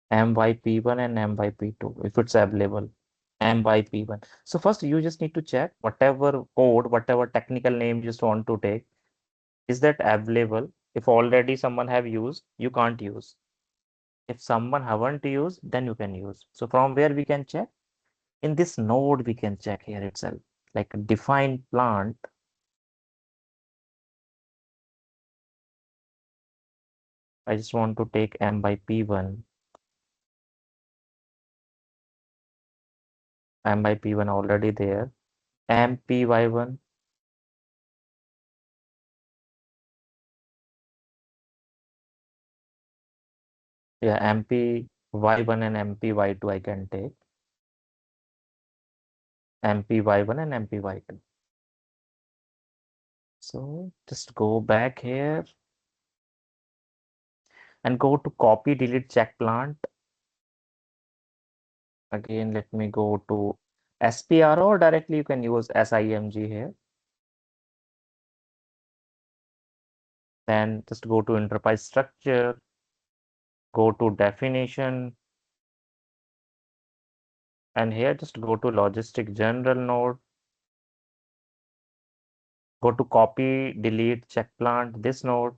myp1 and myp2 if it's available. myp1. So first you just need to check whatever code, whatever technical name you just want to take, is that available? If already someone have used, you can't use. If someone haven't used, then you can use. So from where we can check? In this node, we can check here itself, like define plant. I just want to take m by p1. M by p1 already there. mpy1. Yeah, mpy1 and mpy2 I can take. mpy1 and mpy2. So just go back here and go to copy, delete, check plant. Again, let me go to SPRO, or directly you can use SIMG here. Then just go to enterprise structure, go to definition, and here just go to logistic general node, go to copy, delete, check plant, this node,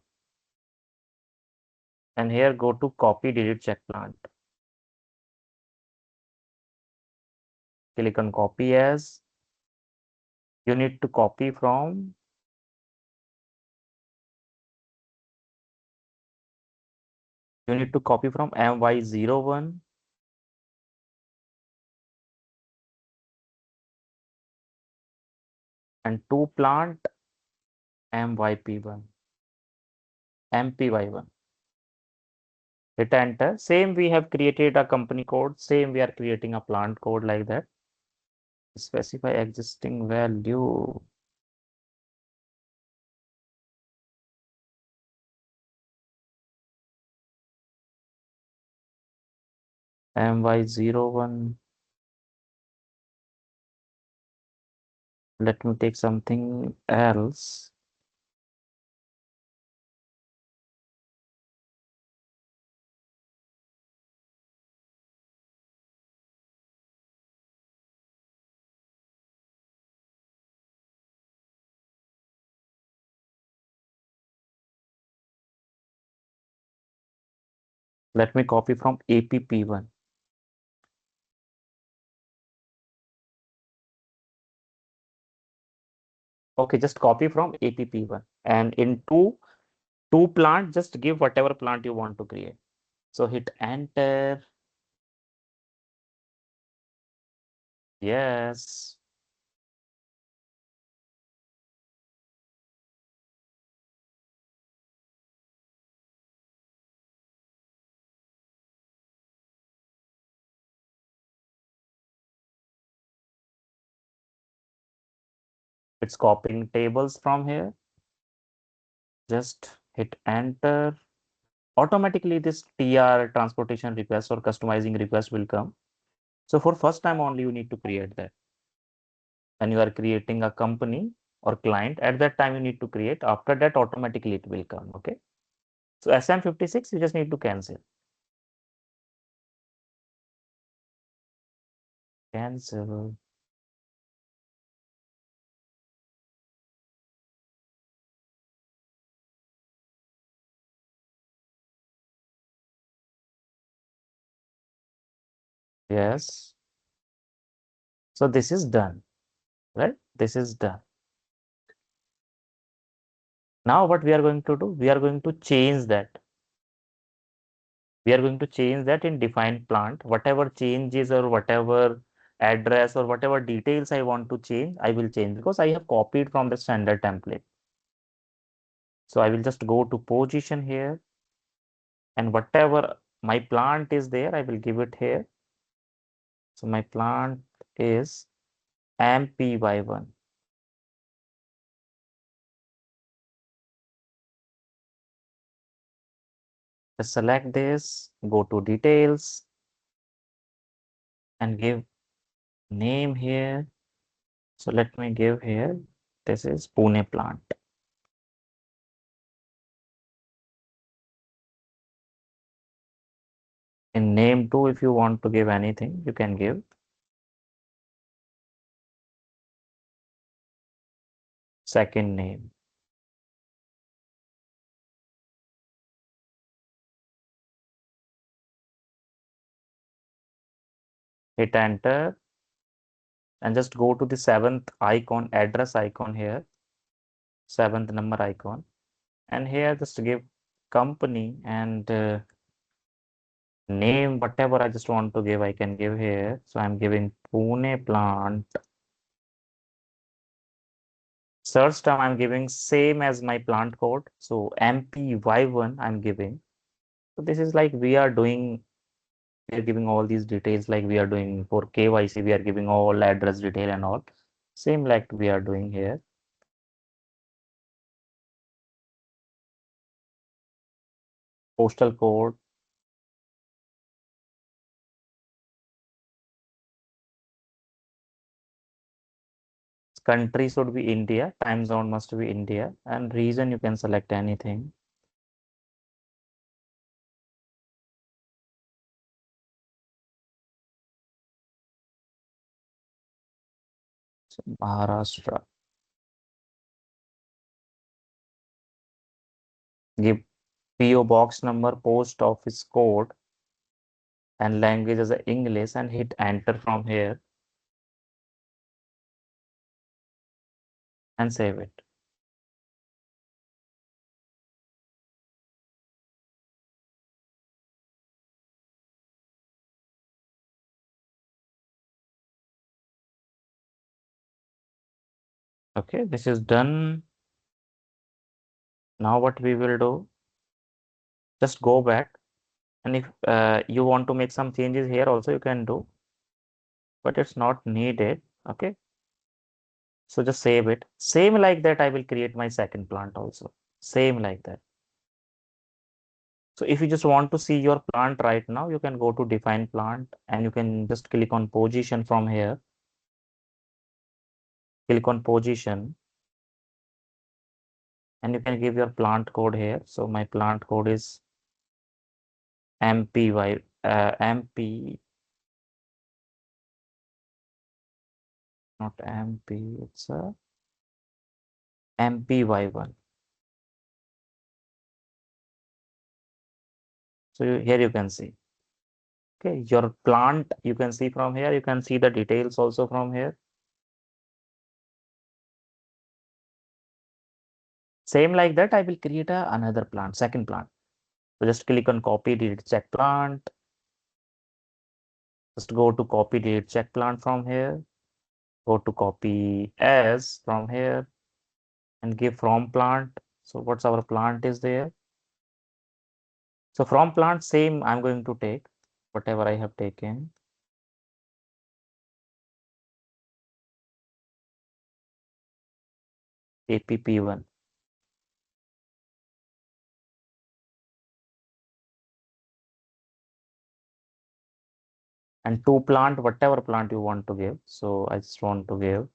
and here go to copy, delete, check plant. Click on copy as. You need to copy from, my01 and to plant myp1, mpy1. Hit enter. Same, we have created a company code. Same, we are creating a plant code like that. Specify existing value. my01. Let me take something else. Let me copy from APP1. Okay, just copy from APP1 and in two plant, just give whatever plant you want to create. So hit enter. Yes. It's copying tables from here. Just hit enter. Automatically this TR transportation request or customizing request will come. So for first time only you need to create that. When you are creating a company or client, at that time you need to create. After that, automatically it will come. Okay. So SM56, you just need to cancel. Cancel. Yes. So this is done, right? This is done. Now what we are going to do? We are going to change that. We are going to change that in defined plant. Whatever changes or whatever address or whatever details I want to change, I will change because I have copied from the standard template. So I will just go to position here and whatever my plant is there, I will give it here. So my plant is MPY1. Just select this, go to details and give name here. So let me give here, this is Pune plant. In name too, if you want to give anything, you can give. Second name. Hit enter and just go to the seventh icon, address icon here, seventh number icon. And here just give company and name, whatever I just want to give, I can give here. So I'm giving Pune plant. Search term I'm giving same as my plant code. So MPY1 I'm giving. So this is like we are doing, we are giving all these details like we are doing for KYC, we are giving all address detail and all. Same like we are doing here. Postal code. Country should be India. Time zone must be India. And region you can select anything. So Maharashtra. Give PO box number, post office code, and language as a English and hit enter from here and save it. Okay, this is done. Now what we will do, just go back. And if you want to make some changes here also you can do, but it's not needed. Okay. So just save it. Same like that, I will create my second plant also. Same like that. So if you just want to see your plant right now, you can go to define plant and you can just click on position from here. Click on position and you can give your plant code here. So my plant code is MPY, MP, not MP, it's a MPY1. So here you can see. Okay, your plant you can see from here. You can see the details also from here. Same like that, I will create another plant, second plant. So just click on copy, delete, check plant. Just go to copy, delete, check plant from here. Go to copy as from here and give from plant. So what's our plant is there. So from plant, same I'm going to take whatever I have taken. APP1. And to plant, whatever plant you want to give. So I just want to give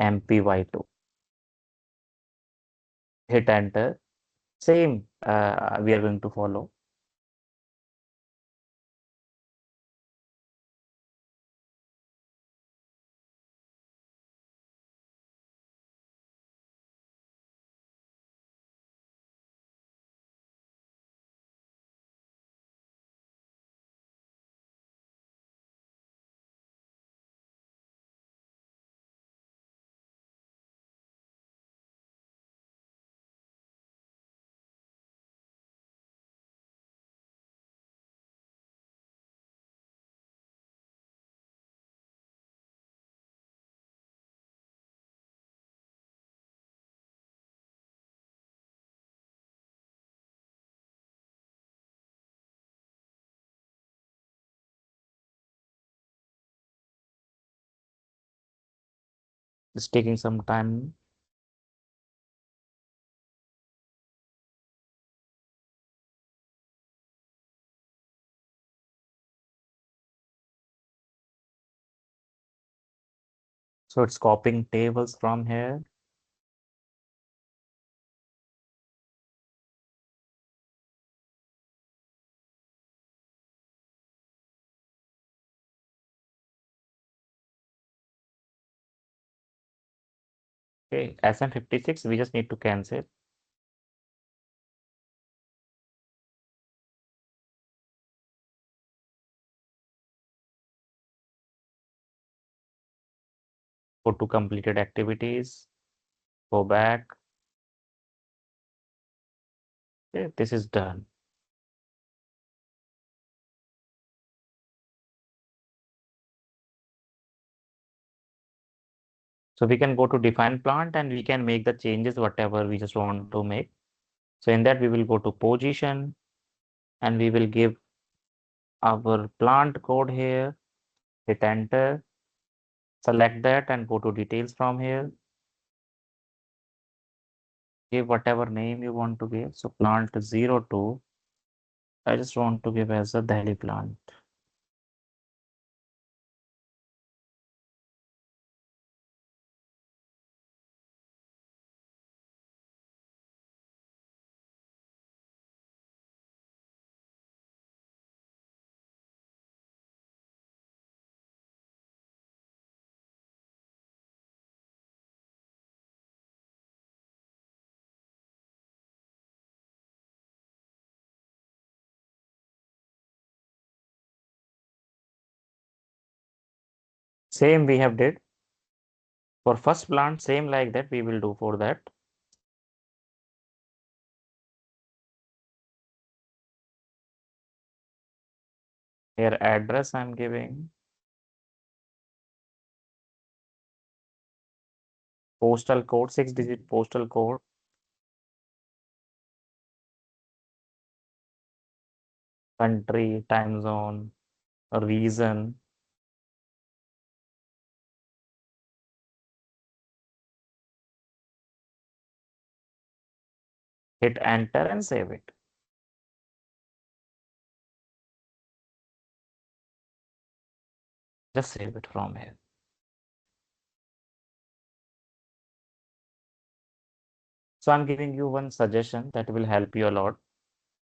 MPY2. Hit enter. Same we are going to follow. It's taking some time. So it's copying tables from here. Okay, SM56, we just need to cancel. Go to completed activities. Go back. Okay, this is done. So we can go to define plant and we can make the changes, whatever we just want to make. So in that we will go to position and we will give our plant code here, hit enter, select that and go to details from here. Give whatever name you want to give. So plant 02, I just want to give as a Delhi plant. Same we have did. For first plant, same like that we will do for that. Here address I'm giving. Postal code, 6-digit postal code. Country, time zone, region. Hit enter and save it. Just save it from here. So I'm giving you one suggestion that will help you a lot.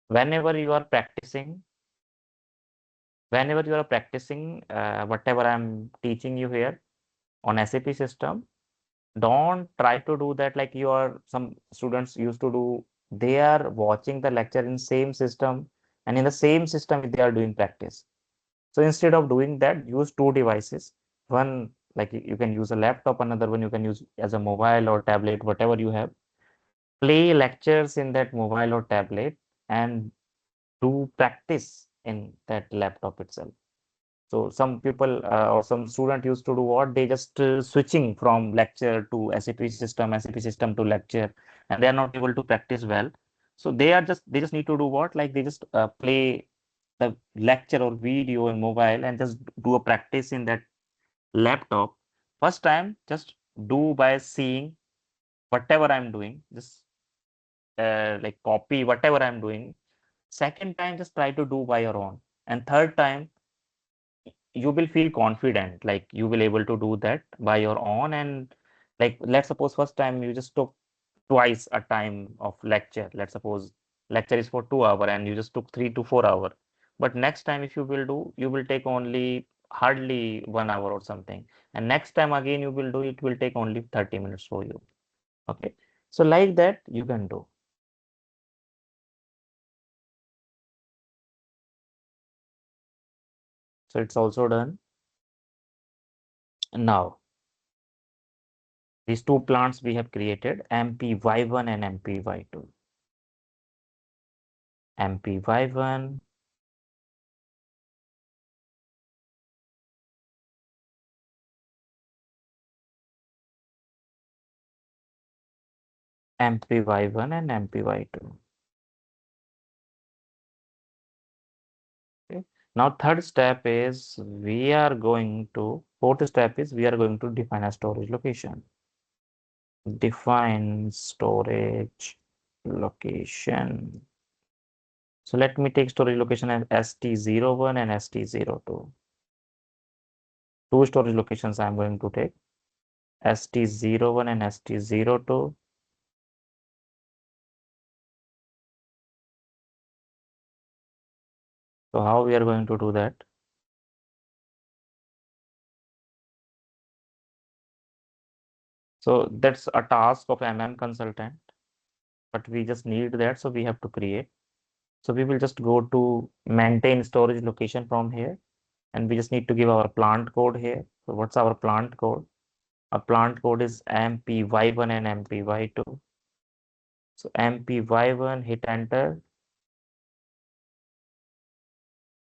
Whenever you are practicing, whatever I'm teaching you here on SAP system, don't try to do that like some students used to do. They are watching the lecture in same system and in the same system they are doing practice. So instead of doing that, use two devices. One, like you can use a laptop, another one you can use as a mobile or tablet, whatever you have. play lectures in that mobile or tablet and do practice in that laptop itself. So some people or some student used to do what? They just switching from lecture to SAP system to lecture, and they are not able to practice well. So they just need to do what? Like they just play the lecture or video in mobile and just do a practice in that laptop. First time, just do by seeing whatever I'm doing, just like copy whatever I'm doing. Second time, just try to do by your own. And third time, you will feel confident, like you will able to do that by your own. And like, let's suppose first time you just took twice a time of lecture. Let's suppose lecture is for 2 hours and you just took 3 to 4 hours. But next time if you will do, you will take only hardly 1 hour or something. And next time again you will do, it will take only 30 minutes for you. Okay. So like that you can do. So it's also done. Now, these two plants we have created, MPY1 and MPY2. MPY1, MPY1 and MPY2. Okay. Now third step is fourth step is we are going to define a storage location. Define storage location. So let me take storage location as ST01 and ST02. Two storage locations I'm going to take, ST01 and ST02. So how we are going to do that? So that's a task of Consultant, but we just need that, so we have to create. So we will just go to maintain storage location from here, and we just need to give our plant code here. So what's our plant code? Our plant code is MPY1 and MPY2. So MPY1, hit enter.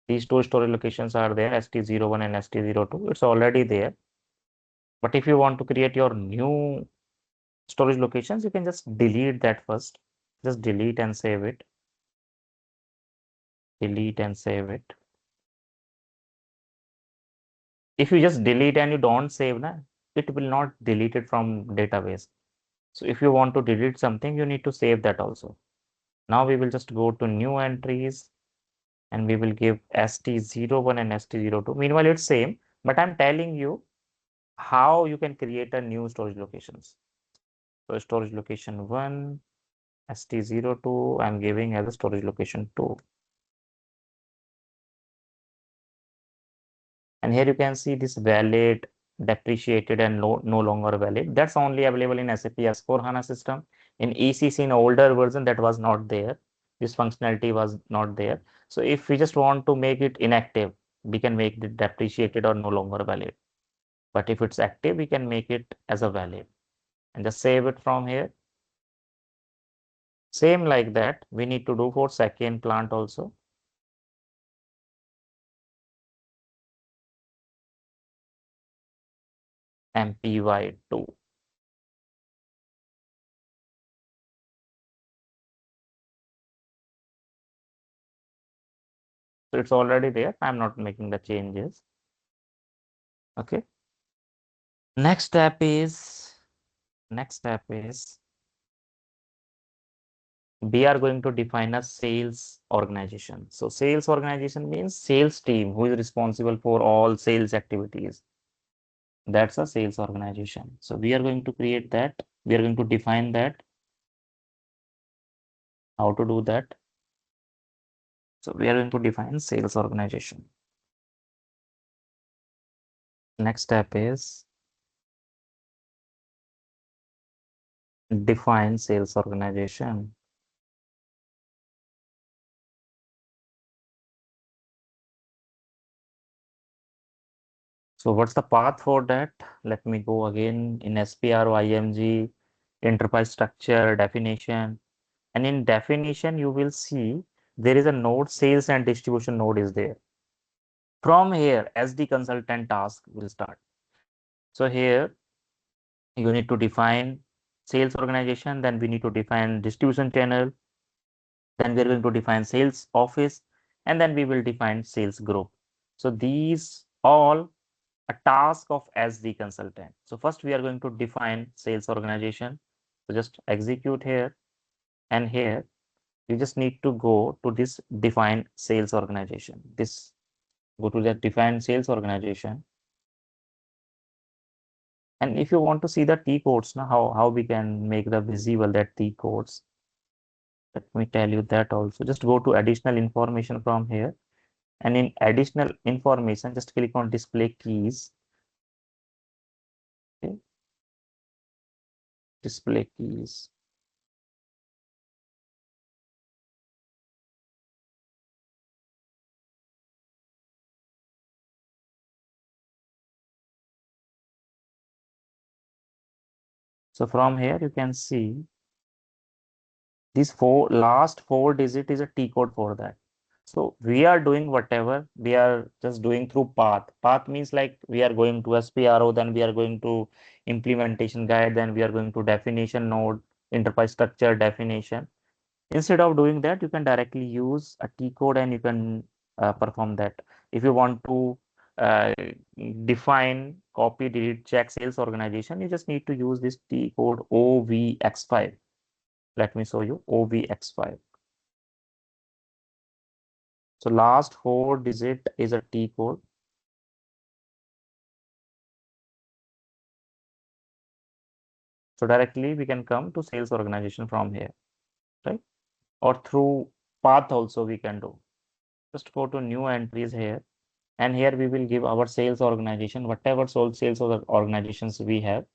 These two storage locations are there, ST01 and ST02. It's already there. But if you want to create your new storage locations, you can just delete that first. Just delete and save it. Delete and save it. If you just delete and you don't save, it will not delete it from database. So if you want to delete something, you need to save that also. Now we will just go to new entries and we will give ST01 and ST02. Meanwhile, it's same, but I'm telling you how you can create a new storage locations. So storage location 1, ST02, I'm giving as a storage location 2. And here you can see this valid, depreciated, and no longer valid. That's only available in SAP S/4HANA system. In ECC, in older version, that was not there. This functionality was not there. So if we just want to make it inactive, we can make it depreciated or no longer valid. But if it's active, we can make it as a valid and just save it from here. Same like that, we need to do for second plant also. MPY2. So it's already there. I'm not making the changes. Okay. Next step is we are going to define a sales organization. So sales organization means sales team who is responsible for all sales activities. That's a sales organization. So we are going to create that. We are going to define that. How to do that? So we are going to define sales organization. Next step is define sales organization. So what's the path for that? Let me go again in SPROIMG. enterprise structure, definition. And in definition, you will see there is a node, sales and distribution node is there. From here, SD consultant task will start. So here you need to define sales organization, then we need to define distribution channel, then we're going to define sales office, and then we will define sales group. So these all a task of SD consultant. So first we are going to define sales organization. So just execute here, and here you just need to go to this define sales organization. This go to that define sales organization. And if you want to see the T codes, now how we can make the visible that T codes, let me tell you that also. Just go to additional information from here, and in additional information, just click on display keys. Okay. Display keys. So from here you can see these last four digit is a T code for that. So we are doing whatever we are just doing through path. Path means like we are going to SPRO, then we are going to implementation guide, then we are going to definition node, enterprise structure definition. Instead of doing that, you can directly use a T code and you can perform that. If you want to uh, define, copy, delete, check sales organization, you just need to use this T code OVX5. Let me show you OVX5. So last four digit is a T code. So directly we can come to sales organization from here, right? Or through path also we can do. Just go to new entries here, and here we will give our sales organization, whatever sales organizations we have.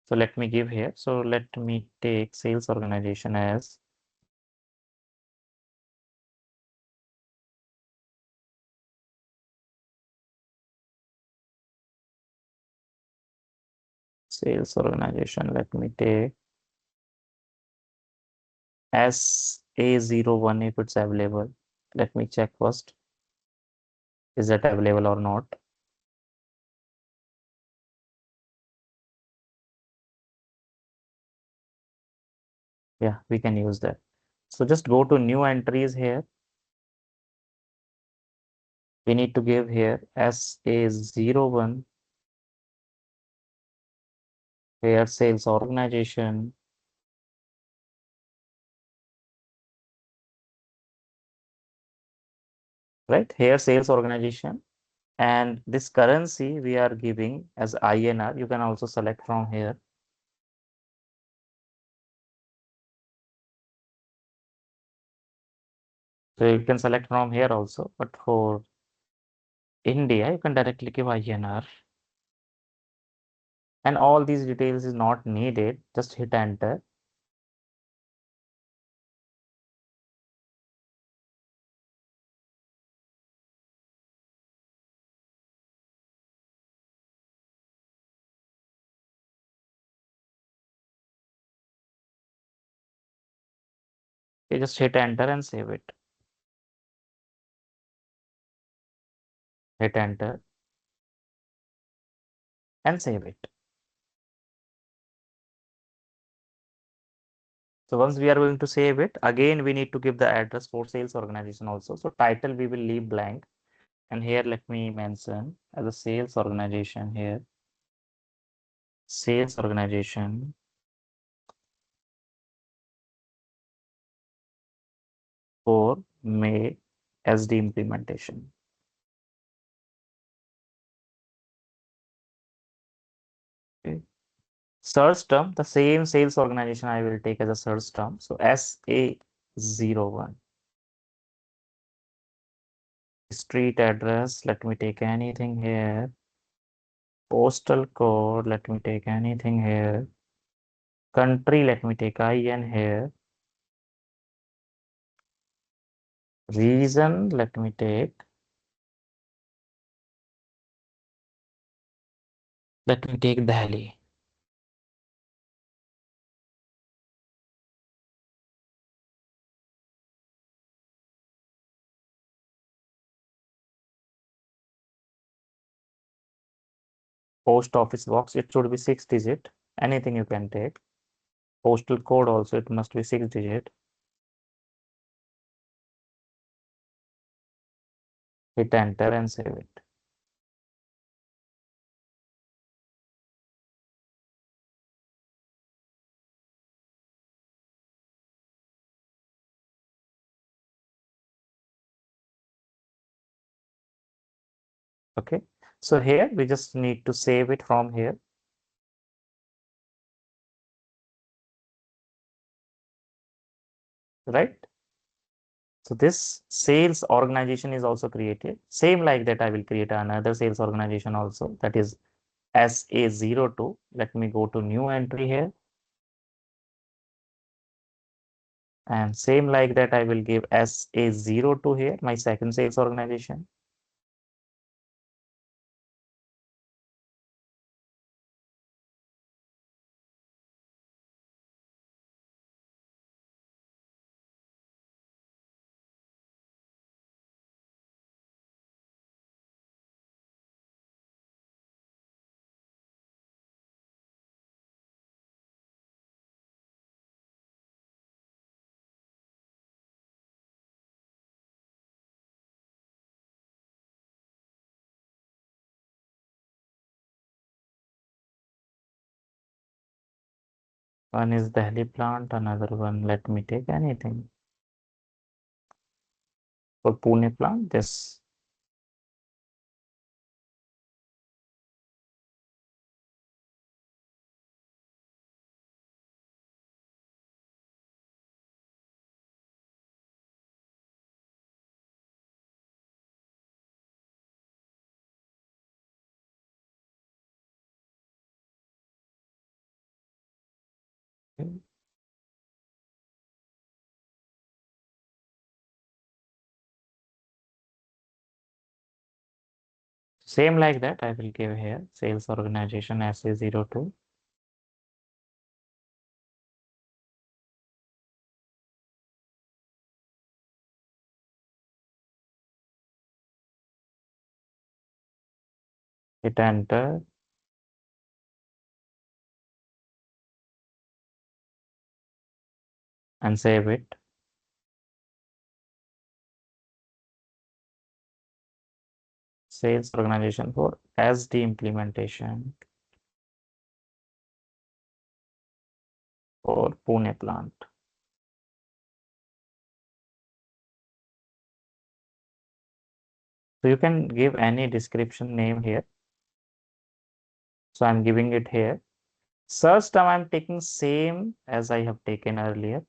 So let me give here. So let me take sales organization as sales organization. Let me take SA01 if it's available. Let me check first. Is that available or not? Yeah, we can use that. So just go to new entries here. We need to give here SA01 here sales organization. Right here sales organization, and this currency we are giving as INR. You can also select from here. So you can select from here also, but for India, you can directly give INR. And all these details is not needed. Just hit enter. You just hit enter and save it. Hit enter and save it. So once we are going to save it, again, we need to give the address for sales organization also. So title we will leave blank. And here, let me mention as a sales organization here. Sales organization for May SD implementation. Okay. Search term, the same sales organization I will take as a search term. So SA01. Street address, let me take anything here. Postal code, let me take anything here. Country, let me take IN here. Region, let me take. Let me take Delhi. Post office box, it should be 6 digit. Anything you can take. Postal code also, it must be 6 digit. Hit enter and save it. Okay, so here we just need to save it from here. Right? So this sales organization is also created. Same like that, I will create another sales organization also, that is SA02. Let me go to new entry here. And same like that, I will give SA02 here, my second sales organization. One is Delhi plant, another one, let me take anything. For Pune plant, this. Okay. Same like that, I will give here sales organization SA02. Hit enter. And save it. Sales organization for SD implementation for Pune plant. So you can give any description name here. So I'm giving it here. Search term I'm taking same as I have taken earlier.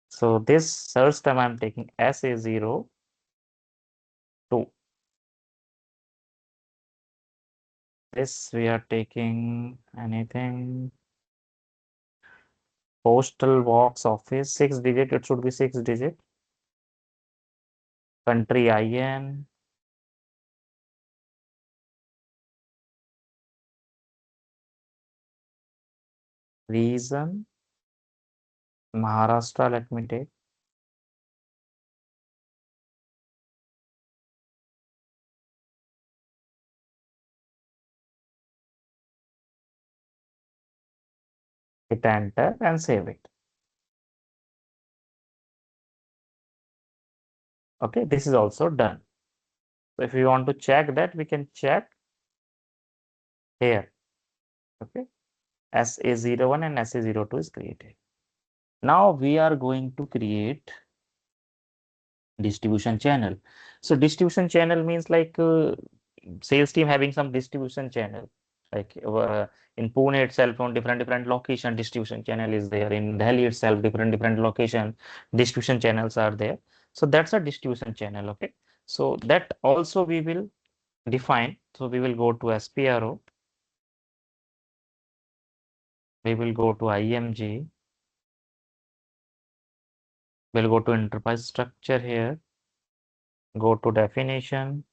So this search term I'm taking SA02. This we are taking anything. Postal box office, 6 digit, it should be 6 digit. Country IN. Region, Maharashtra, let me take. Hit enter and save it. Okay, this is also done. So if you want to check that, we can check here. Okay, SA01 and SA02 is created. Now we are going to create distribution channel. So distribution channel means like sales team having some distribution channel. Like in Pune itself, on different location, distribution channel is there. In Delhi itself, different location, distribution channels are there. So that's a distribution channel. Okay, so that also we will define. So we will go to SPRO. We will go to IMG. We'll go to enterprise structure here. Go to definition.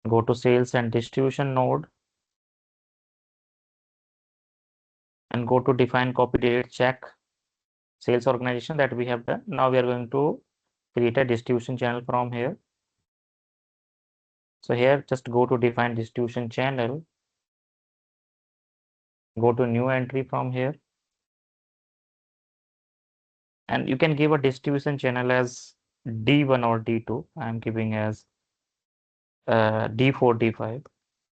Go to sales and distribution node. And go to define copy date check sales organization that we have done. Now we are going to create a distribution channel from here. So here, just go to define distribution channel, go to new entry from here, and you can give a distribution channel as D1 or D2. I'm giving as D4, D5,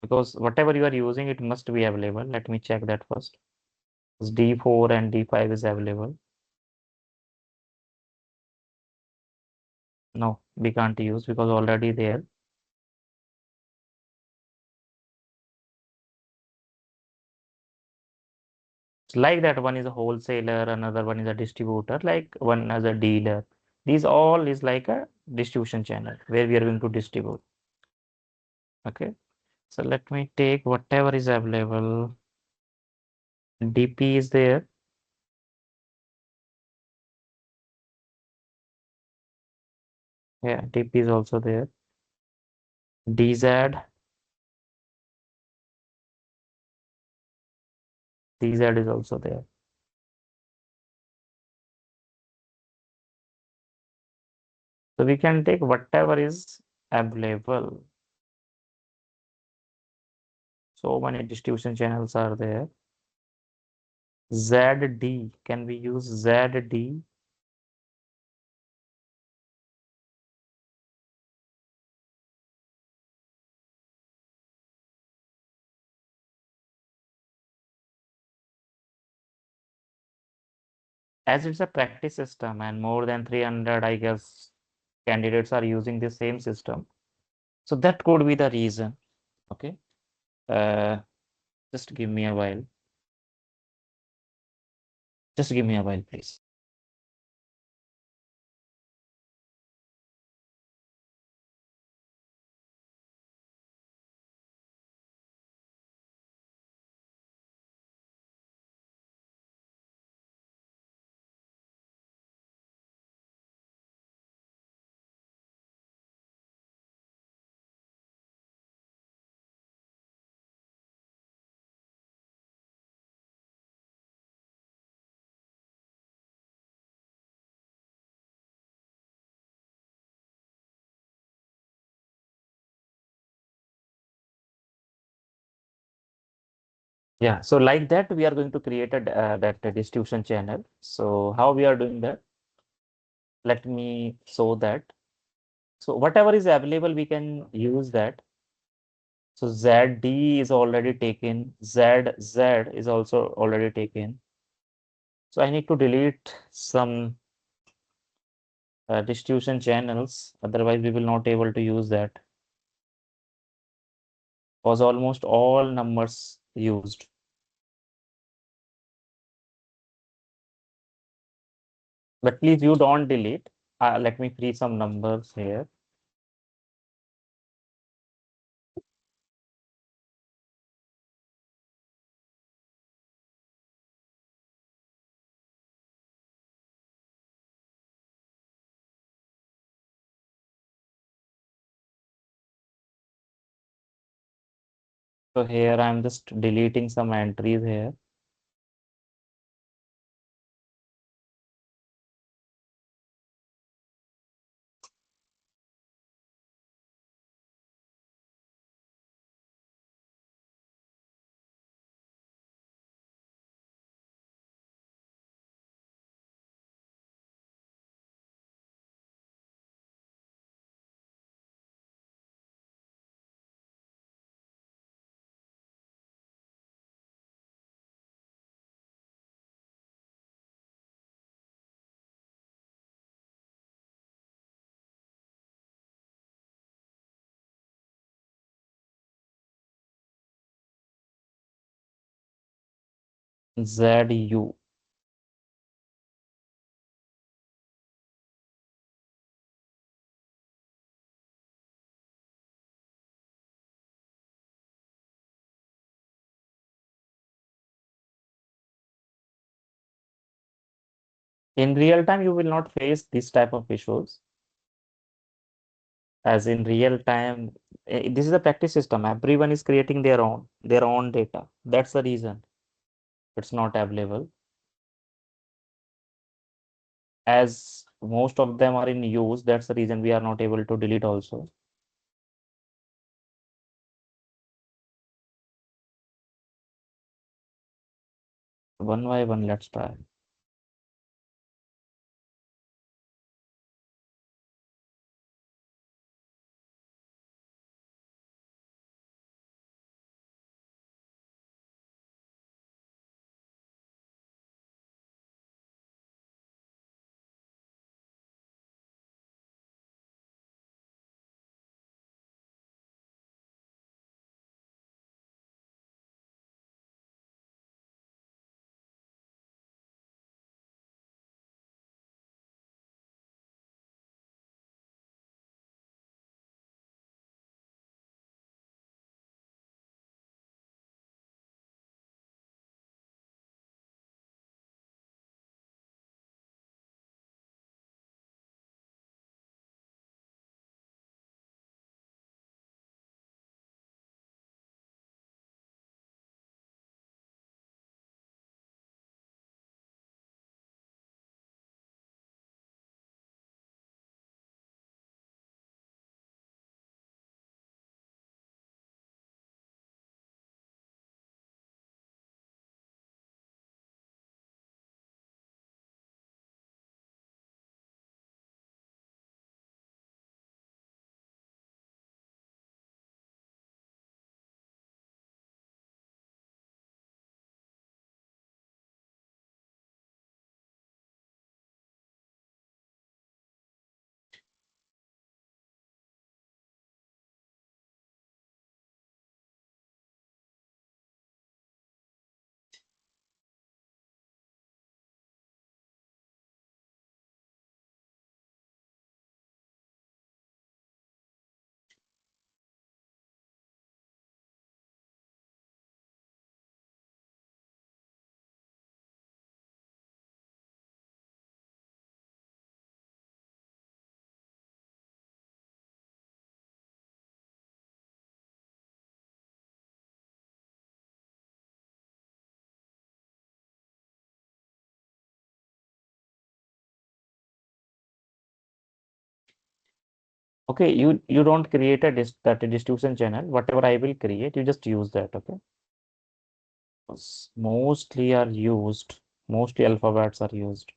because whatever you are using, it must be available. Let me check that first. D4 and D5 is available. No, we can't use because already there. It's like that one is a wholesaler, another one is a distributor, like one as a dealer. These all is like a distribution channel where we are going to distribute. Okay, so let me take whatever is available. DP is there. Yeah, DP is also there. DZ. DZ is also there. So we can take whatever is available. So many distribution channels are there. ZD, can we use ZD? As it's a practice system and more than 300, I guess, candidates are using the same system. So that could be the reason. Okay. Just give me a while. Just give me a while, please. Yeah, so like that, we are going to create that distribution channel. So how we are doing that? Let me show that. So whatever is available, we can use that. So ZD is already taken. ZZ is also already taken. So I need to delete some distribution channels. Otherwise, we will not able to use that. Was almost all numbers used. But please, you don't delete. Let me free some numbers here. So here I'm just deleting some entries here. ZU. In real time, you will not face this type of issues. As in real time, this is a practice system. Everyone is creating their own data. That's the reason it's not available. as most of them are in use, that's the reason we are not able to delete also. One by one, let's try. Okay, you don't create that distribution channel. Whatever I will create, you just use that. Okay. Mostly are used. Mostly alphabets are used.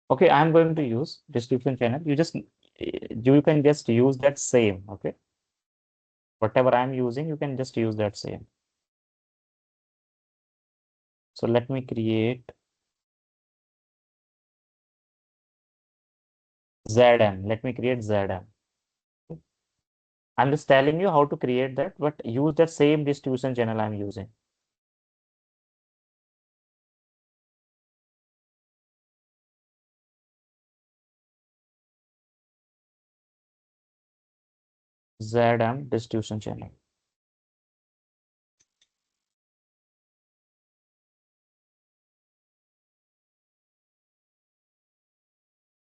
Okay, I'm going to use distribution channel. You can just use that same. Okay, whatever I'm using, you can just use that same. So let me create ZM. Let me create ZM. I'm just telling you how to create that, but use that same distribution channel I'm using. ZM distribution channel.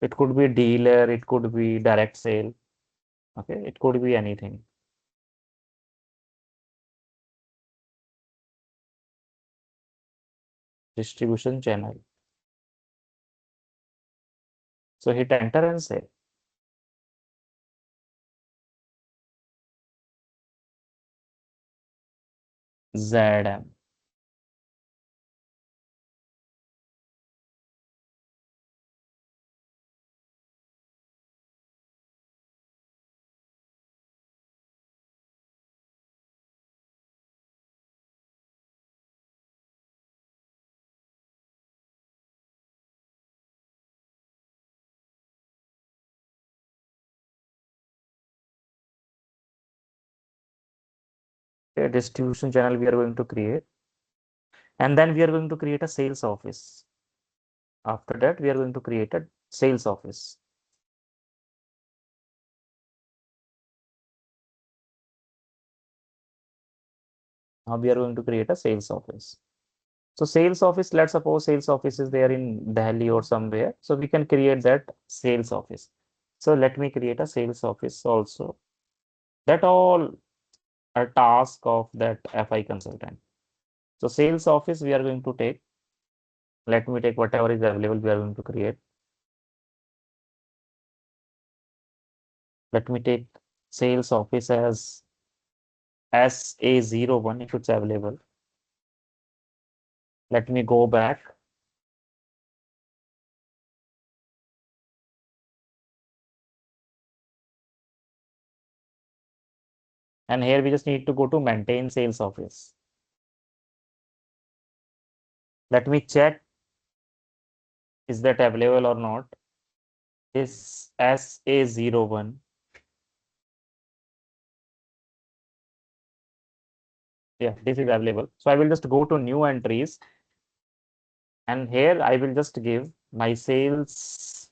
It could be dealer, it could be direct sale. Okay, it could be anything. Distribution channel. So hit enter and save. ZM. A distribution channel we are going to create, and then we are going to create a sales office. After that, we are going to create a sales office. Now we are going to create a sales office. So sales office, let's suppose sales office is there in Delhi or somewhere. So we can create that sales office. So let me create a sales office also. That all a task of that FI consultant. So sales office we are going to take. Let me take whatever is available we are going to create. Let me take sales office as SA01 if it's available. Let me go back. And here we just need to go to maintain sales office. Let me check is that available or not. Is SA01. Yeah, this is available. So I will just go to new entries. And here I will just give my sales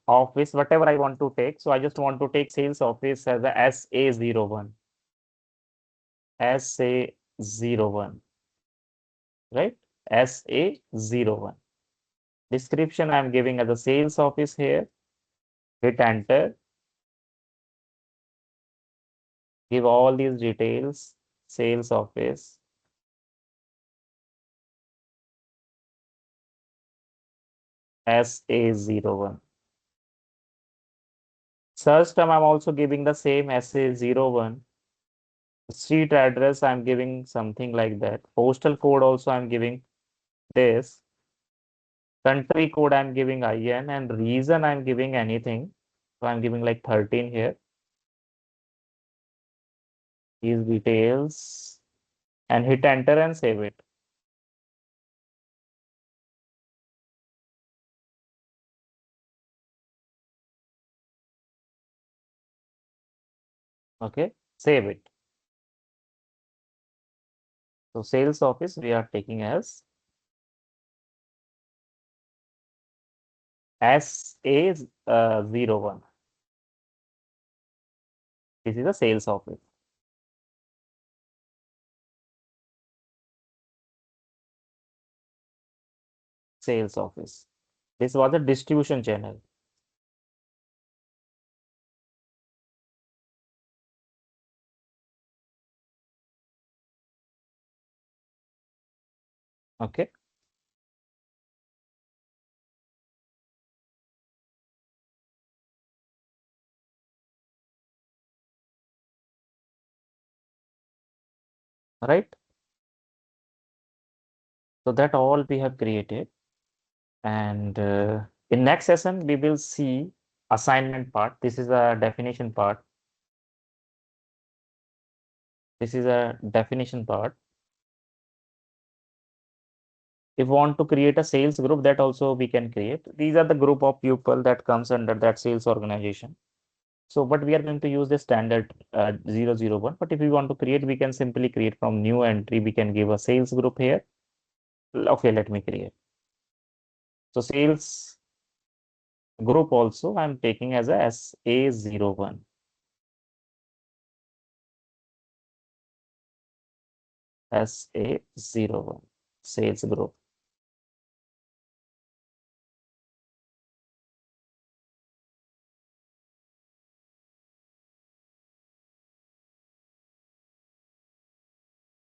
office, whatever I want to take. So I just want to take sales office as a SA01. SA01. Right? SA01. Description I'm giving as a sales office here. Hit enter. Give all these details. Sales office. SA01. Search term I'm also giving the same SA01. Street address I'm giving something like that. Postal code also I'm giving this. Country code I'm giving IN, and reason I'm giving anything. So I'm giving like 13 here. These details and hit enter and save it. Okay, save it. So sales office we are taking as SA01. This is a sales office. Sales office. This was a distribution channel. Okay. Right. So that all we have created. And in next session, we will see assignment part. This is a definition part. This is a definition part. If we want to create a sales group, that also we can create. These are the group of people that comes under that sales organization. So, but we are going to use the standard 001. But if we want to create, we can simply create from new entry. We can give a sales group here. Okay, let me create. So sales group also I'm taking as a SA01. SA01 sales group.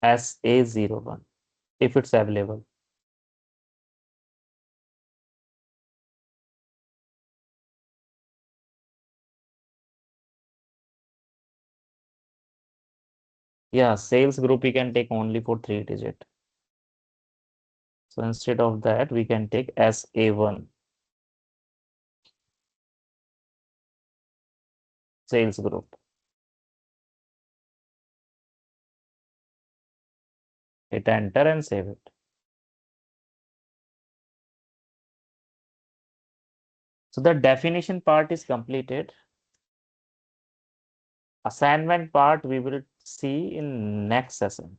SA01 if it's available. Yeah, sales group we can take only for 3-digit. So instead of that, we can take SA1 sales group. Hit enter and save it. So the definition part is completed. Assignment part we will see in next session.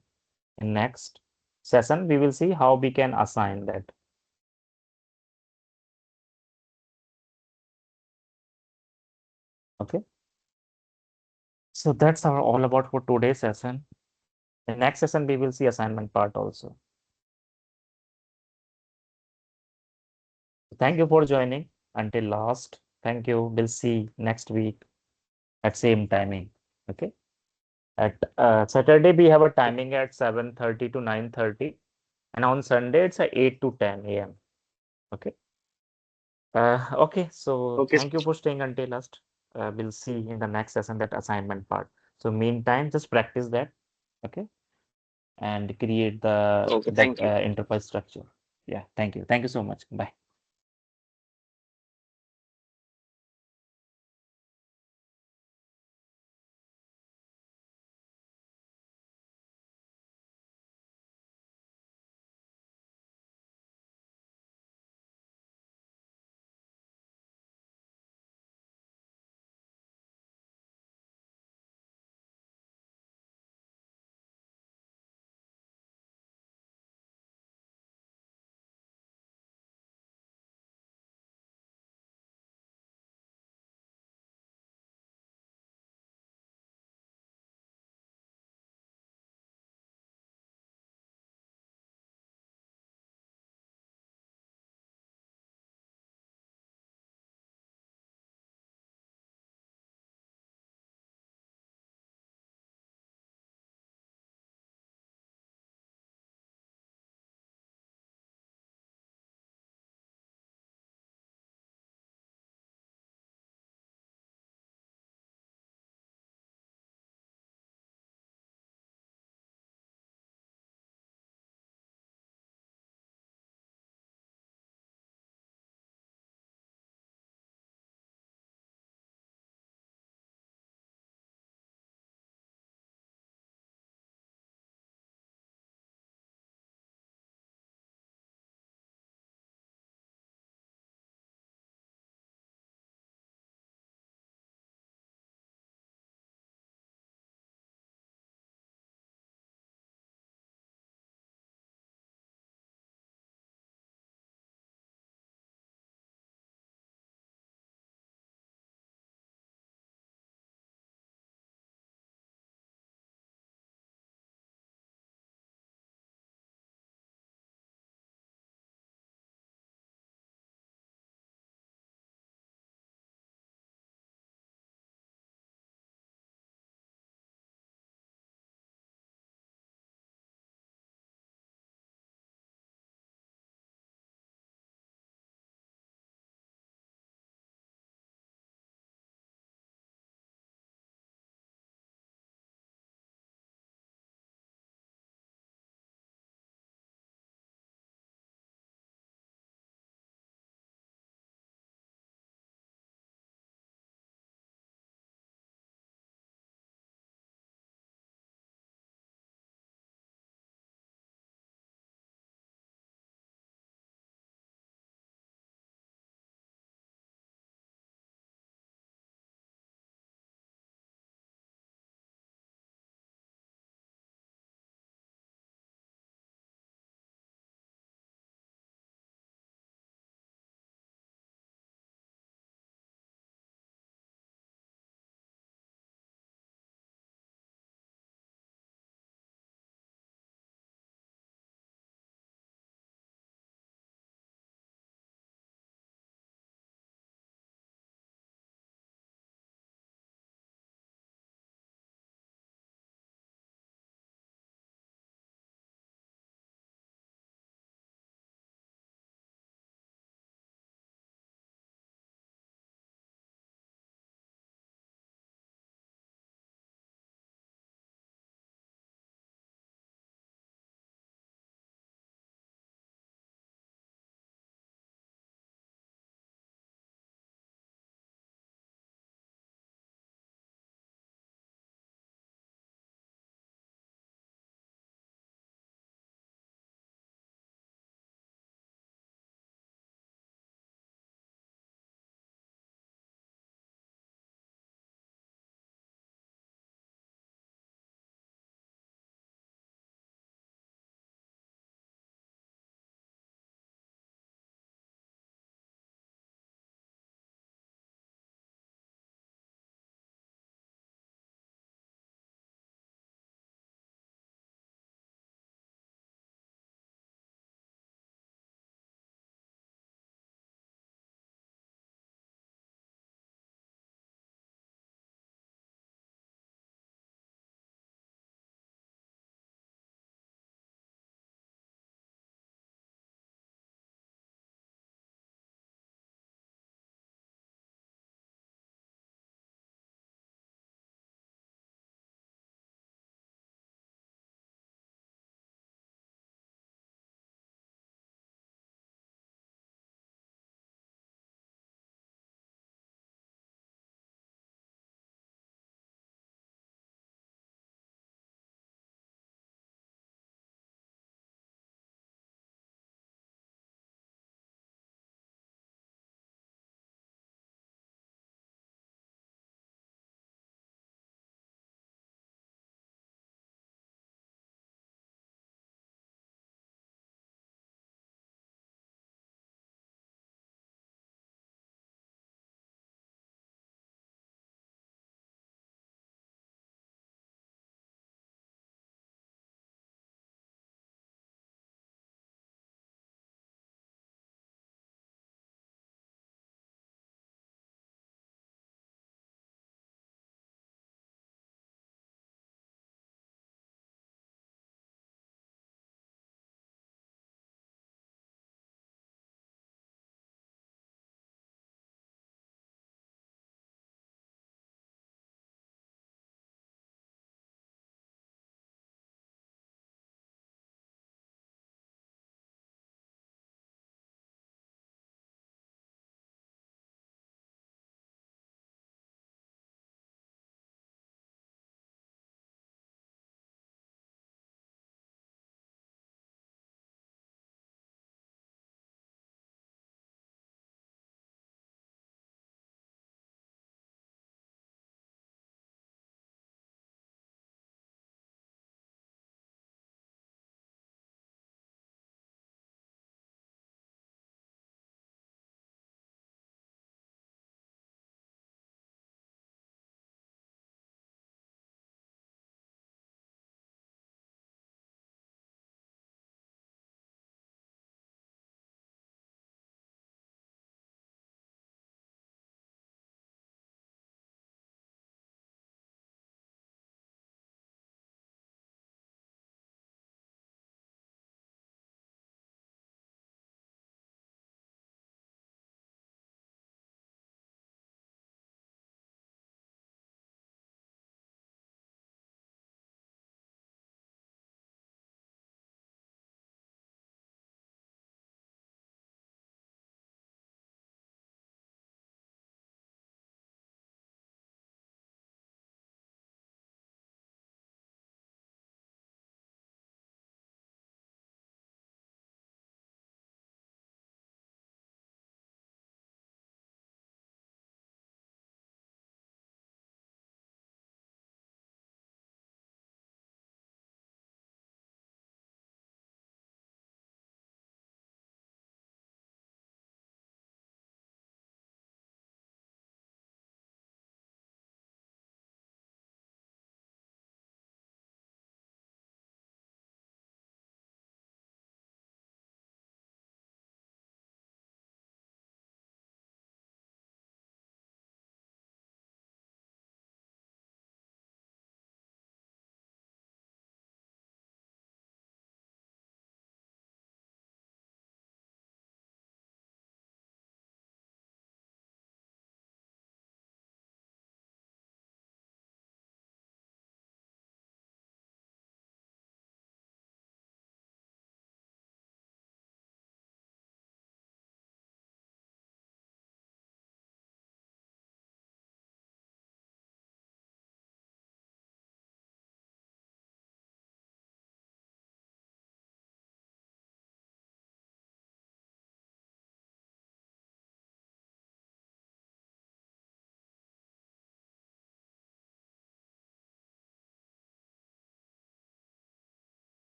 In next session, we will see how we can assign that. Okay. So that's all about for today's session. In next session, we will see assignment part also. Thank you for joining until last. Thank you. We'll see next week at same timing. Okay. At Saturday, we have a timing at 7:30 to 9:30. And on Sunday, it's at 8 to 10 a.m. Okay. Okay. So Okay. thank you for staying until last. We'll see in the next session that assignment part. So meantime, just practice that. Okay. And create the Okay. that Thank you. enterprise structure. Yeah. Thank you. Thank you so much. Bye.